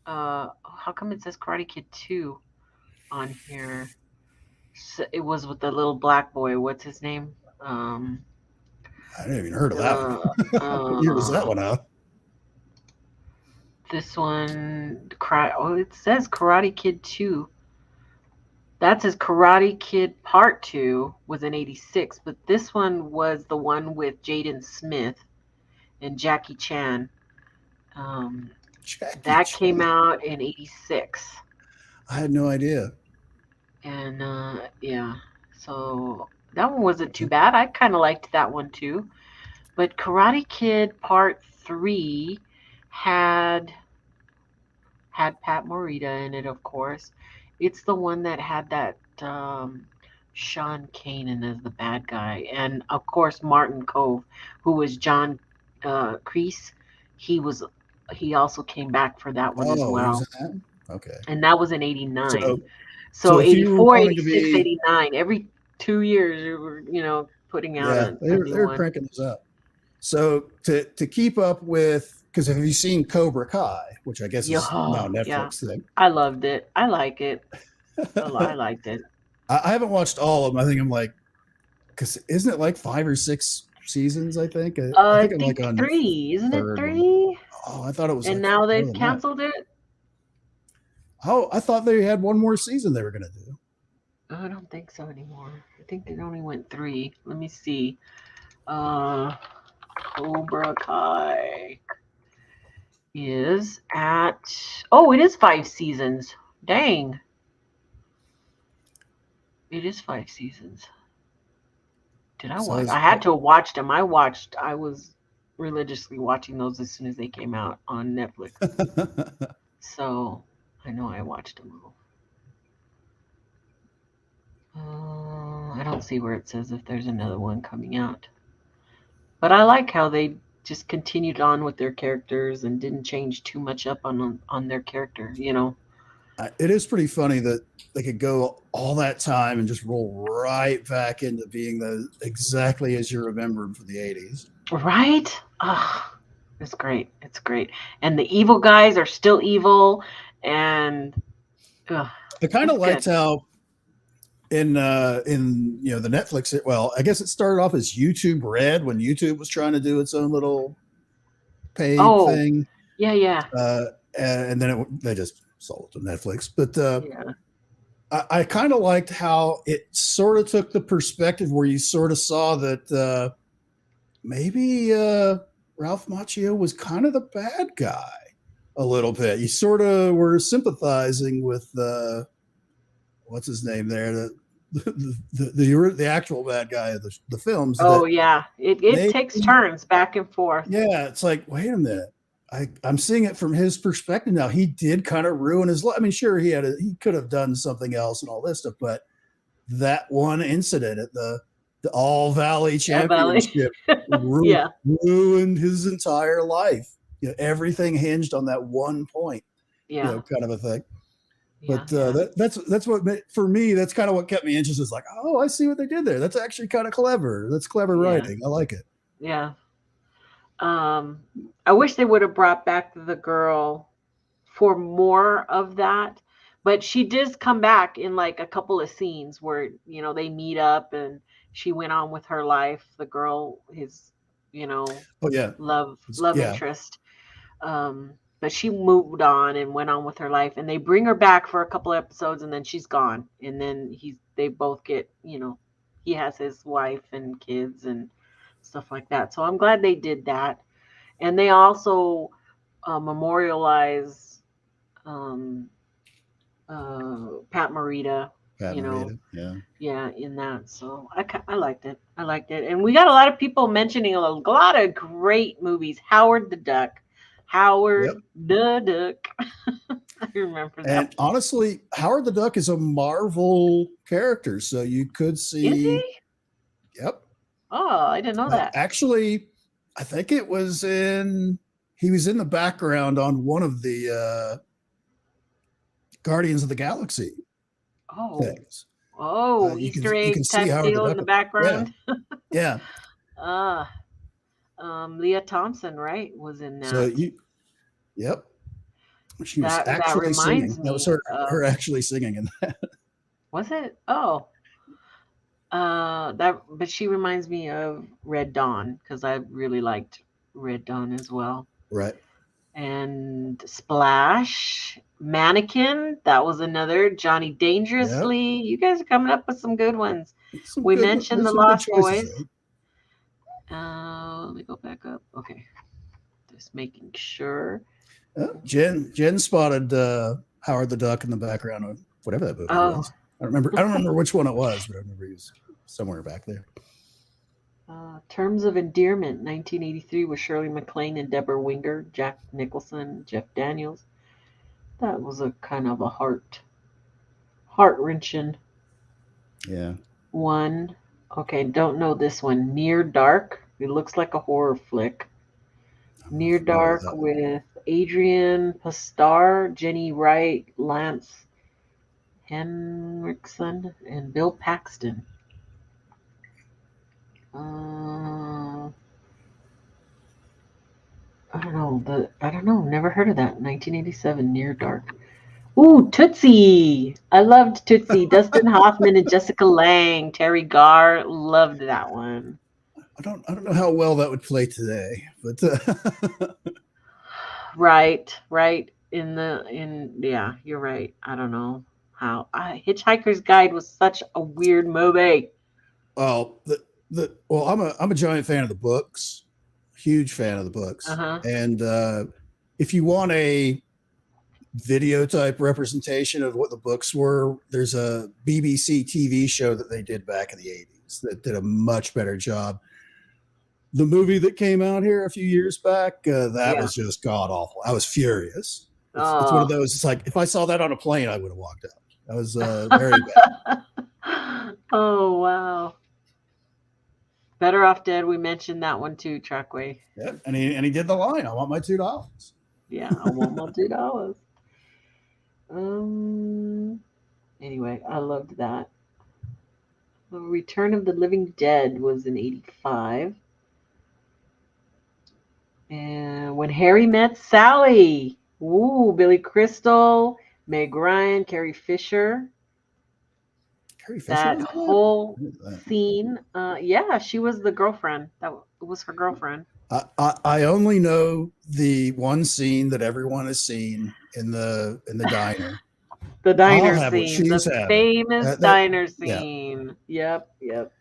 how come it says Karate Kid 2 on here? So it was with the little black boy. What's his name? I didn't even heard of that one. What year was that one out? This one, it says Karate Kid 2. That says Karate Kid Part 2 was in 86, but this one was the one with Jaden Smith and Jackie Chan. That came out in 86. I had no idea. And so that one wasn't too bad. I kind of liked that one too. But Karate Kid Part 3 had Pat Morita in it, of course. It's the one that had that Sean Kanan as the bad guy, and of course Martin Cove, who was John Kreese. He also came back for that one as He well. was in that? Okay. And that was in 89. So if 84, you 86, 89. Every 2 years, you were, putting out they were cranking those up. So to keep up with, because have you seen Cobra Kai, which I guess is now Netflix thing? I loved it. I like it. I liked it. I haven't watched all of them. I think I'm like, because isn't it like 5 or 6 seasons? I think. I I'm think like on 3. Isn't it 3? One. Oh, I thought it was. And like now they've canceled it. Oh, I thought they had one more season they were going to do. I don't think so anymore. I think it only went 3. Let me see. Cobra Kai is at. Oh, it is 5 seasons. Dang. It is 5 seasons. Did I watch? I had to have watched them. I was religiously watching those as soon as they came out on Netflix. So I know I watched them all. I don't see where it says if there's another one coming out. But I like how they just continued on with their characters and didn't change too much up on their character, It is pretty funny that they could go all that time and just roll right back into being exactly as you remember them for the 80s. Right? It's great. It's great. And the evil guys are still evil. And I kind of liked how in the Netflix, well, I guess it started off as YouTube Red when YouTube was trying to do its own little paid thing. Yeah. And then they just sold it to Netflix. But I kind of liked how it sort of took the perspective where you sort of saw that maybe Ralph Macchio was kind of the bad guy a little bit. You sort of were sympathizing with what's his name there, the actual bad guy of the films. It takes turns back and forth. Yeah, it's like, wait a minute. I'm seeing it from his perspective now. He did kind of ruin his life. I mean, sure, he could have done something else and all this stuff, but that one incident at the All Valley Championship ruined his entire life. Everything hinged on that one point. Yeah, kind of a thing. But that's what for me. That's kind of what kept me interested. It's like, oh, I see what they did there. That's actually kind of clever. That's clever writing. I like it. Yeah. I wish they would have brought back the girl for more of that, but she does come back in like a couple of scenes where they meet up and she went on with her life. The girl, his love interest. But she moved on and went on with her life, and they bring her back for a couple of episodes and then she's gone, and then they both get he has his wife and kids and stuff like that. So I'm glad they did that. And they also memorialize Pat Morita, in that. So I liked it. And we got a lot of people mentioning a lot of great movies. Howard the Duck. The Duck. I remember that. And honestly, Howard the Duck is a Marvel character, so you could see. Is he? Yep. Oh, I didn't know that. Actually, I think he was in the background on one of the Guardians of the Galaxy things. Oh, Easter egg type deal in the background. Yeah. Leah Thompson, right, was in that. So she was actually singing. That was her actually singing in that. Was it? Oh. But she reminds me of Red Dawn, because I really liked Red Dawn as well. Right. And Splash, Mannequin, that was another. Johnny Dangerously. Yep. You guys are coming up with some good ones. We mentioned The Lost Boys. Let me go back up. Okay. Just making sure. Jen spotted Howard the Duck in the background of whatever that movie was. I don't remember which one it was, but I remember he was somewhere back there. Terms of Endearment, 1983, with Shirley MacLaine and Deborah Winger, Jack Nicholson, Jeff Daniels. That was a kind of a heart-wrenching one. Okay, don't know this one. Near Dark. It looks like a horror flick. Near Dark with Adrian Pastar, Jenny Wright, Lance Henriksen, and Bill Paxton. I don't know. Never heard of that. 1987, Near Dark. Ooh, Tootsie. I loved Tootsie. Dustin Hoffman and Jessica Lange. Terry Garr. Loved that one. I don't know how well that would play today, but right. Yeah, you're right. I don't know how. Hitchhiker's Guide was such a weird movie. Well, I'm a giant fan of the books. Huge fan of the books. And if you want a video type representation of what the books were, there's a BBC TV show that they did back in the 80s that did a much better job. The movie that came out here a few years back, that was just god awful. I was furious. It's one of those. It's like if I saw that on a plane, I would have walked out. That was very bad. Oh wow. Better Off Dead. We mentioned that one too, Trackway. Yeah, and he did the line. I want my $2. Yeah, I want my $2. Anyway, I loved that. Return of the Living Dead was in 85. And When Harry Met Sally. Ooh, Billy Crystal, Meg Ryan, Carrie Fisher. That whole scene. She was the girlfriend. That was her girlfriend. I only know the one scene that everyone has seen in the diner. The diner scene, the famous diner scene. Yeah. Yep.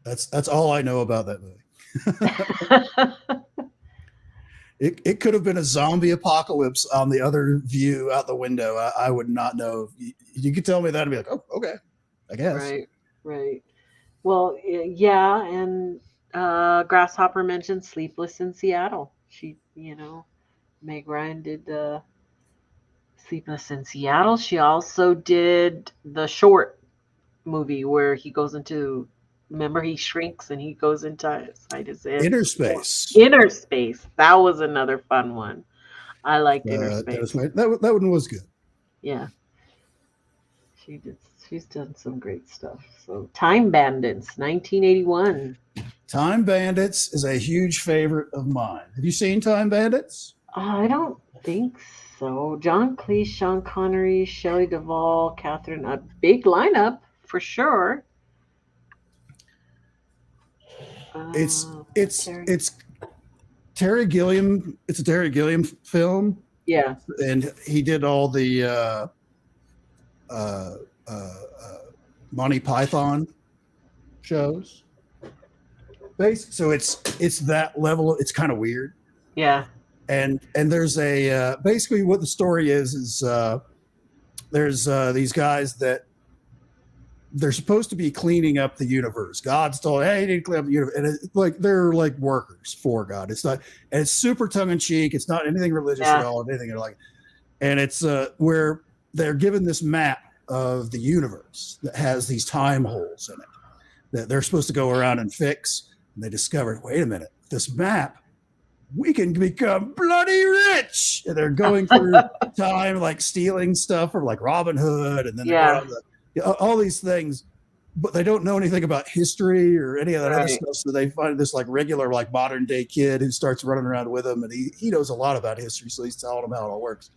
That's all I know about that movie. It could have been a zombie apocalypse on the other view out the window. I would not know. You could tell me that and be like, oh, okay, I guess. Right. Well, yeah, and Grasshopper mentioned Sleepless in Seattle. She, Meg Ryan did Sleepless in Seattle. She also did the short movie where he goes into, remember, he shrinks and he goes inside his head. Inner Space. That was another fun one. I liked Inner Space. That one was good. Yeah. She's done some great stuff. So Time Bandits, 1981. Time Bandits is a huge favorite of mine. Have you seen Time Bandits? I don't think so. John Cleese, Sean Connery, Shelley Duvall, Catherine, a big lineup for sure. It's Terry- it's Terry Gilliam. It's a Terry Gilliam film, yeah. and he did all the Monty Python shows. So it's that level. It's kind of weird. Yeah. And there's a basically what the story is there's these guys that they're supposed to be cleaning up the universe. God's told, hey, you need to clean up the universe, and it's like they're like workers for God. It's not, and it's super tongue in cheek. It's not anything religious at all, anything like, and it's where they're given this map of the universe that has these time holes in it that they're supposed to go around and fix. And they discovered, wait a minute, this map, we can become bloody rich. And they're going through time, like stealing stuff from like Robin Hood, and then they go on all these things, but they don't know anything about history or any of that other stuff. So they find this like regular, like modern day kid who starts running around with them, and he knows a lot about history. So he's telling them how it all works.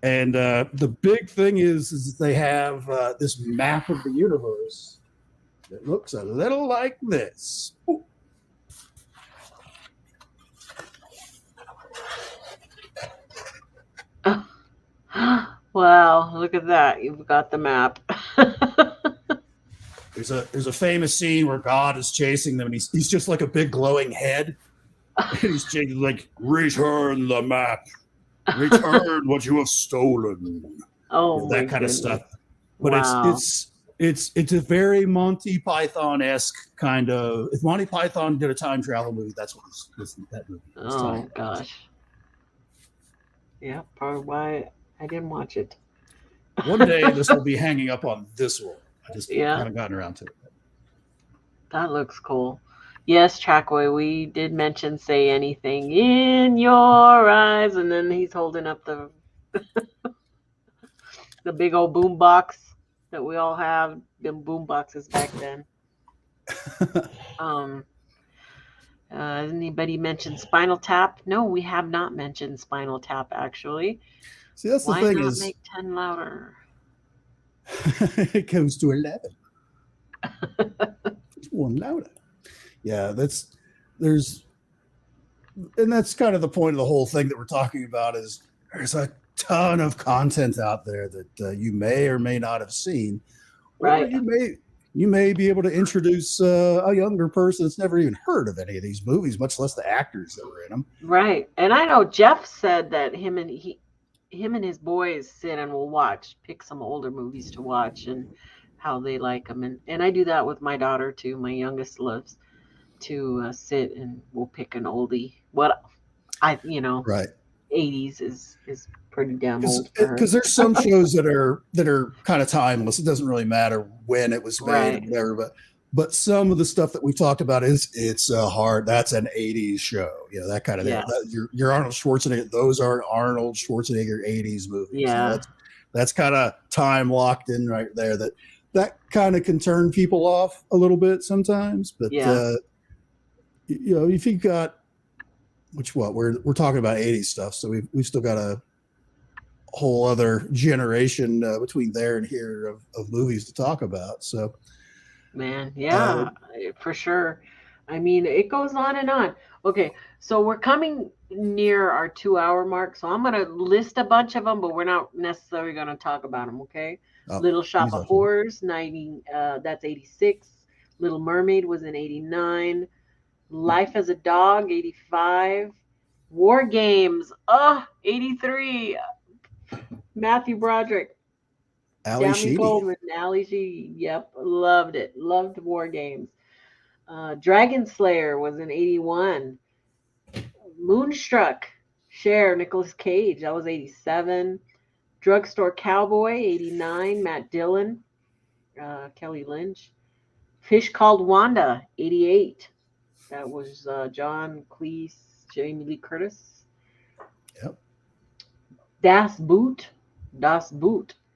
And the big thing is they have this map of the universe that looks a little like this. Ooh. Wow, look at that. You've got the map. There's a famous scene where God is chasing them, and he's just like a big glowing head. And he's chasing, like, return the map. Return what you have stolen. Oh, that kind of stuff. But wow. it's a very Monty Python-esque kind of. If Monty Python did a time travel movie, that's what that movie is. Oh gosh. Yeah, probably why I didn't watch it. One day this will be hanging up on this wall. I just haven't gotten around to it. That looks cool. Yes, Trackway, we did mention Say Anything in Your Eyes, and then he's holding up the the big old boom box that we all have, them boom boxes back then. Anybody mentioned Spinal Tap? No, we have not mentioned Spinal Tap, actually. See, that's the thing is, make 10 louder? It goes to 11. It's one louder. Yeah, that's kind of the point of the whole thing that we're talking about is there's a ton of content out there that you may or may not have seen, right? Or you may be able to introduce a younger person that's never even heard of any of these movies, much less the actors that were in them. Right, and I know Jeff said that him and his boys sit and will pick some older movies to watch and how they like them, and I do that with my daughter too. My youngest loves to sit and we'll pick an oldie. What right. 80s is pretty damn old because there's some shows that are kind of timeless. It doesn't really matter when it was made or whatever, but some of the stuff that we talked about that's an 80s show, that kind of thing. Your Arnold Schwarzenegger, those are Arnold Schwarzenegger 80s movies. That's kind of time locked in right there. That kind of can turn people off a little bit sometimes, but if you've got we're talking about 80s stuff, so we've still got a whole other generation between there and here of movies to talk about. So, man, for sure. I mean, it goes on and on. Okay, so we're coming near our 2-hour mark, so I'm gonna list a bunch of them, but we're not necessarily gonna talk about them. Okay. Little Shop of Horrors, that's 86. Little Mermaid was in 89. Life as a Dog, 85. War Games, 83. Matthew Broderick. Ali Sheedy. Ali Sheedy. Yep, loved it. Loved War Games. Dragon Slayer was in 81. Moonstruck, Cher, Nicolas Cage, that was 87. Drugstore Cowboy, 89. Matt Dillon, Kelly Lynch. Fish Called Wanda, 88. That was John Cleese, Jamie Lee Curtis. Yep. Das Boot,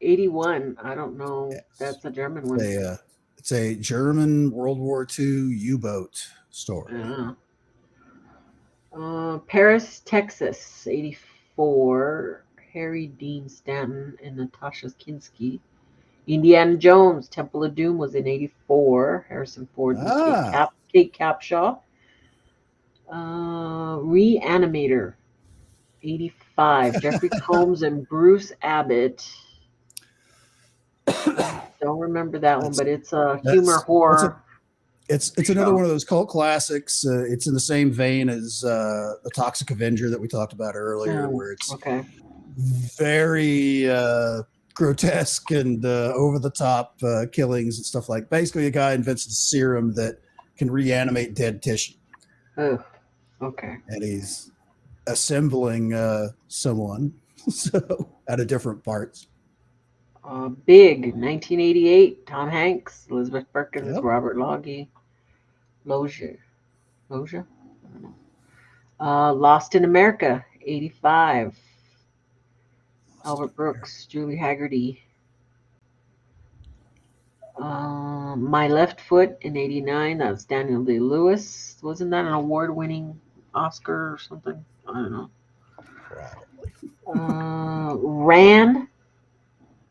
81. I don't know. Yes. That's a German one. It's a German World War II U-boat story. Yeah. Paris, Texas, 84. Harry Dean Stanton and Natasha Kinski. Indiana Jones, Temple of Doom was in 84. Harrison Ford and Kate Capshaw. Reanimator, 85. Jeffrey Combs and Bruce Abbott. Don't remember that one, but it's a humor horror. It's another one of those cult classics. It's in the same vein as the Toxic Avenger that we talked about earlier, where it's very grotesque and over the top killings and stuff like. Basically, a guy invents a serum that can reanimate dead tissue. Oh, okay. And he's assembling someone out of different parts. Big, 1988. Tom Hanks, Elizabeth Perkins, Robert Loggie, Loja. I don't know. Lost in America, 85. Albert Brooks, Julie Haggerty. My Left Foot in 89. That's Daniel Day-Lewis. Wasn't that an award-winning Oscar or something? I don't know. Ran,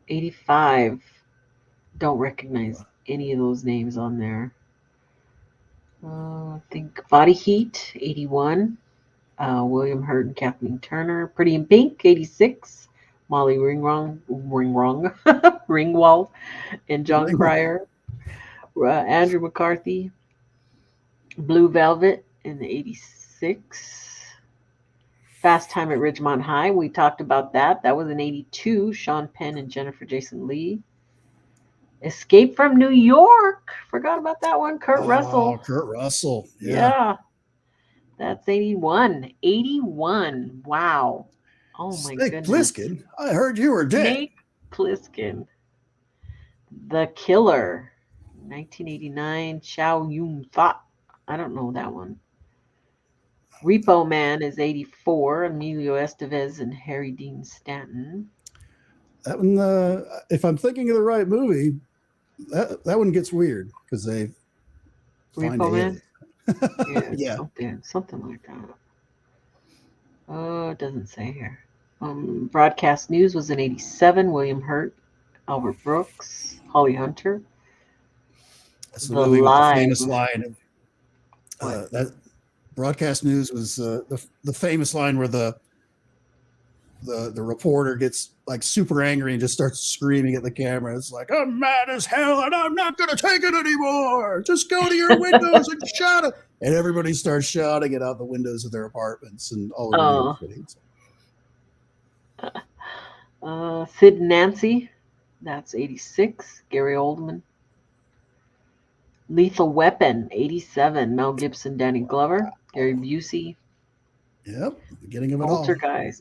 85. Don't recognize any of those names on there. I think Body Heat, 81. William Hurt and Kathleen Turner. Pretty in Pink, 86. Molly Ringwald and John Cryer. Andrew McCarthy. Blue Velvet in 86. Fast Time at Ridgemont High. We talked about that. That was in 82. Sean Penn and Jennifer Jason Leigh. Escape from New York. Forgot about that one. Kurt Russell. Kurt Russell. Yeah. That's 81. 81. Wow. Oh my Snake goodness. Plissken. I heard you were dead. Snake Plissken. The Killer. 1989. Chow Yun Fat. I don't know that one. Repo Man is 84. Emilio Estevez and Harry Dean Stanton. That one, if I'm thinking of the right movie, that one gets weird because they find Repo Man? Yeah. Something like that. Oh, it doesn't say here. Broadcast News was in 87. William Hurt, Albert Brooks, Holly Hunter. That's the movie with the famous line. That Broadcast News was the famous line where the reporter gets like super angry and just starts screaming at the camera. It's like, I'm mad as hell and I'm not going to take it anymore. Just go to your windows and shout it. And everybody starts shouting it out the windows of their apartments and all over the cities. Sid and Nancy. That's 86. Gary Oldman. Lethal Weapon, 87. Mel Gibson, Danny Glover, Gary Busey. Yep, beginning of it all.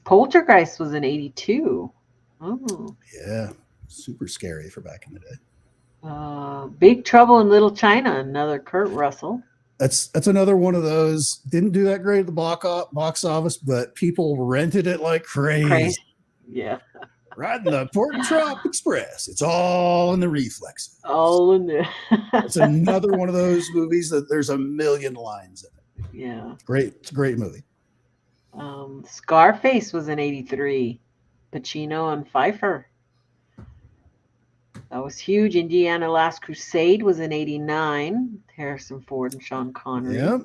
Poltergeist was in 82. Oh. Yeah, super scary for back in the day. Big Trouble in Little China, another Kurt Russell. That's another one of those. Didn't do that great at the box office, but people rented it like crazy. Yeah. Riding the Pork Chop Express. It's all in the reflexes. All in there. It's another one of those movies that there's a million lines in it. Yeah. Great. It's a great movie. Scarface was in 83. Pacino and Pfeiffer. That was huge. Indiana Last Crusade was in 89. Harrison Ford and Sean Connery. Yep.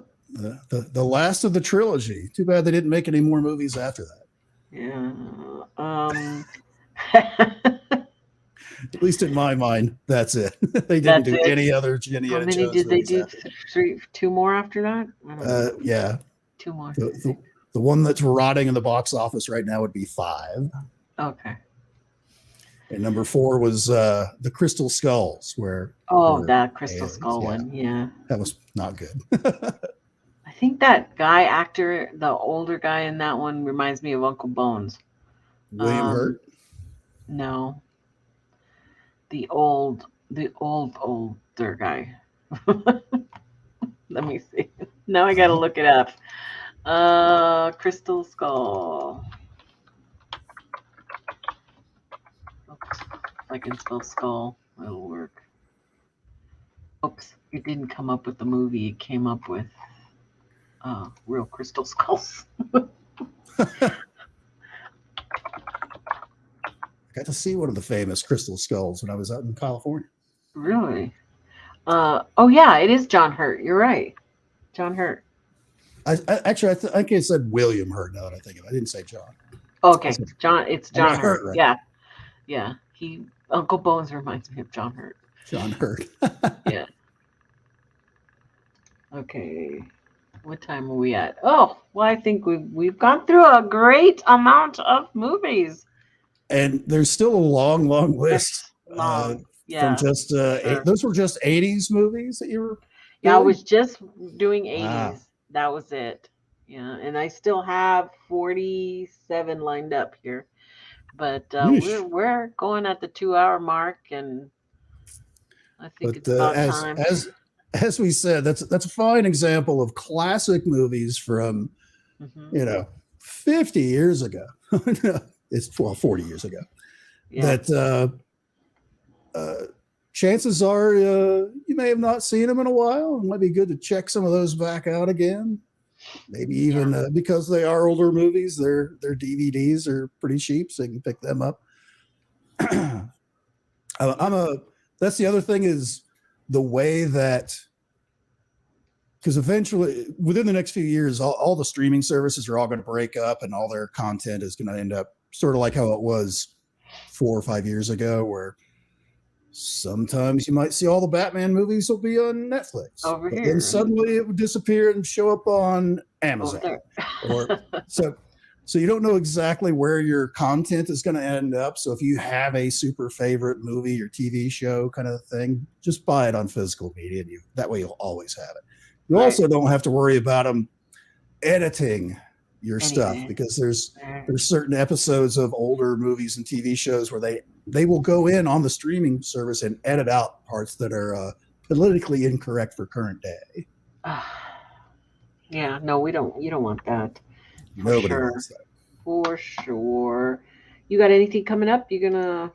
The last of the trilogy. Too bad they didn't make any more movies after that. Yeah. At least in my mind, that's it. They didn't do any other Indiana Jones. How many did they do? Two more after that? Yeah. Two more. The one that's rotting in the box office right now would be 5. Okay. And number 4 was the Crystal Skulls, where that Crystal Skull one, yeah. That was not good. I think that guy actor, the older guy in that one, reminds me of Uncle Bones. William Hurt? No. The older guy. Let me see. Now I gotta look it up. Crystal Skull. I can spell skull. It'll work. Oops, it didn't come up with the movie. It came up with real crystal skulls. I got to see one of the famous crystal skulls when I was out in California. Really? Oh yeah, it is John Hurt. You're right, John Hurt. I think I said William Hurt. Now that I think of it, I didn't say John. Okay, John. It's John Hurt. Right? Yeah, yeah. Uncle Bones reminds me of John Hurt. John Hurt. Yeah. Okay. What time are we at? Oh, well, I think we've gone through a great amount of movies. And there's still a long list. Long. Yeah. From just those were just 80s movies that you were. Yeah, I was just doing 80s. Wow. That was it. Yeah, and I still have 47 lined up here, but we're going at the 2-hour mark, and I think it's about time. As we said, that's a fine example of classic movies from 50 years ago. It's 40 years ago. Yeah. That chances are you may have not seen them in a while. It might be good to check some of those back out again. Maybe even because they are older movies, their DVDs are pretty cheap, so you can pick them up. That's the other thing is the way that, because eventually within the next few years, all the streaming services are all going to break up and all their content is going to end up sort of like how it was 4 or 5 years ago, where sometimes you might see all the Batman movies will be on Netflix. Over here. Then suddenly it would disappear and show up on Amazon. So you don't know exactly where your content is going to end up. So if you have a super favorite movie or TV show kind of thing, just buy it on physical media. And that way you'll always have it. You also don't have to worry about them editing your stuff, because there's certain episodes of older movies and TV shows where they will go in on the streaming service and edit out parts that are politically incorrect for current day. Yeah, no, we don't. You don't want that. Nobody wants that. For sure. You got anything coming up? You gonna?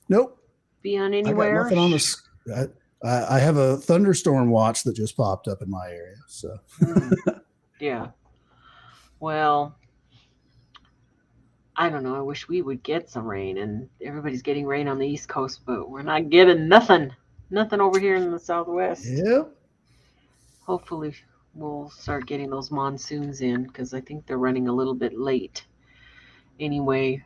Nope. Be on anywhere? I got nothing on this. I have a thunderstorm watch that just popped up in my area. So. Yeah. Well, I don't know. I wish we would get some rain, and everybody's getting rain on the East Coast, but we're not getting nothing over here in the Southwest. Yep. Hopefully we'll start getting those monsoons in, because I think they're running a little bit late. Anyway,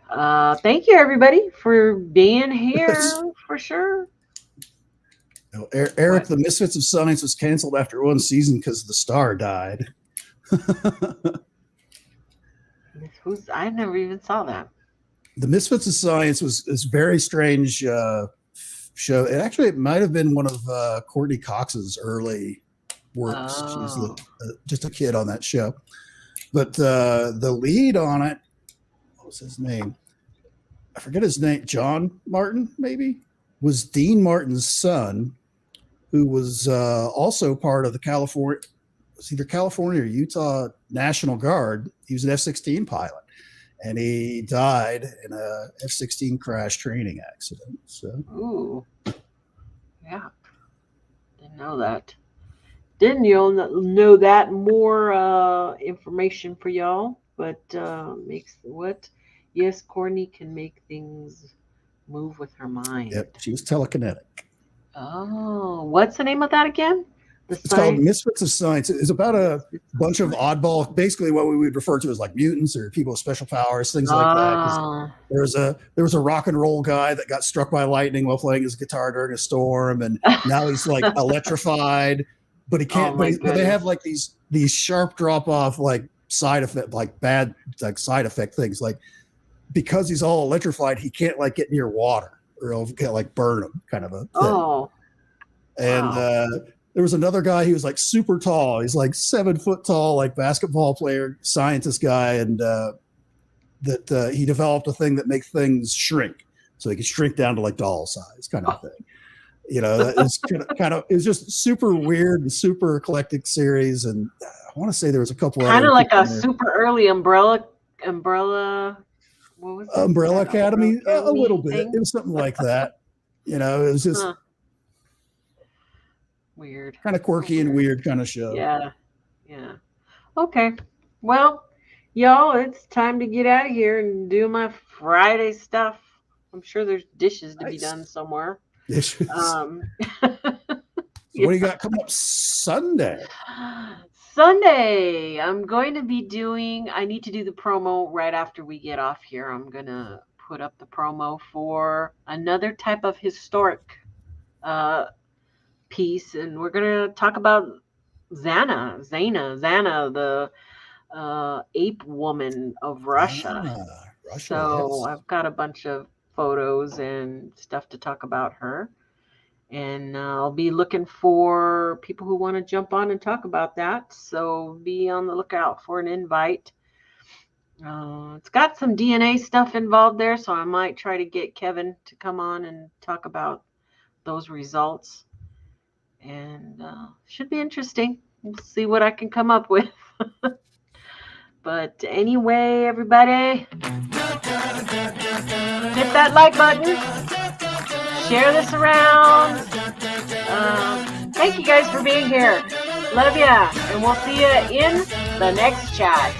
thank you everybody for being here for sure. No, Eric, The Misfits of Science was canceled after one season because the star died. I never even saw that. The Misfits of Science was a very strange show. It might have been one of Courtney Cox's early works. She was just a kid on that show. But the lead on it, what was his name? I forget his name. John Martin, maybe? Was Dean Martin's son, who was also part of the California or Utah National Guard. He was an F-16 pilot, and he died in a F-16 crash training accident. So, ooh, yeah, didn't know that. Didn't you know that? More information for y'all, but makes what? Yes, Courtney can make things move with her mind. Yep, she was telekinetic. Oh, what's the name of that again? It's called Misfits of Science. It's about a bunch of oddball, basically what we would refer to as like mutants or people with special powers, things like that. There was a rock and roll guy that got struck by lightning while playing his guitar during a storm, and now he's like electrified, but he can't. But they have like these sharp drop off like side effect, like bad like side effect things, like because he's all electrified, he can't like get near water or it'll get like burn him, kind of a thing. Oh, and there was another guy, he was like super tall. He's like 7 foot tall, like basketball player, scientist guy. And he developed a thing that makes things shrink. So he could shrink down to like doll size kind of thing. You know, it's it was just super weird and super eclectic series. And I want to say there was a couple kind of like a super early umbrella What was Umbrella that? Academy, a little bit. thing? It was something like that. You know, it was just Huh. Weird. kind of quirky and weird kind of show. Yeah. Yeah. Okay. Well, y'all, it's time to get out of here and do my Friday stuff. I'm sure there's dishes to be Nice. done somewhere. Dishes. Um, So what do you got coming up Sunday? Sunday, I'm going to be I need to do the promo right after we get off here. I'm going to put up the promo for another type of historic piece, and we're going to talk about Zana, the ape woman of Russia. Russia. So Yes. I've got a bunch of photos and stuff to talk about her. And I'll be looking for people who want to jump on and talk about that. So be on the lookout for an invite. It's got some DNA stuff involved there, so I might try to get Kevin to come on and talk about those results. And should be interesting. We'll see what I can come up with. But anyway, everybody, hit that like button. Share this around. Thank you guys for being here. Love ya. And we'll see you in the next chat.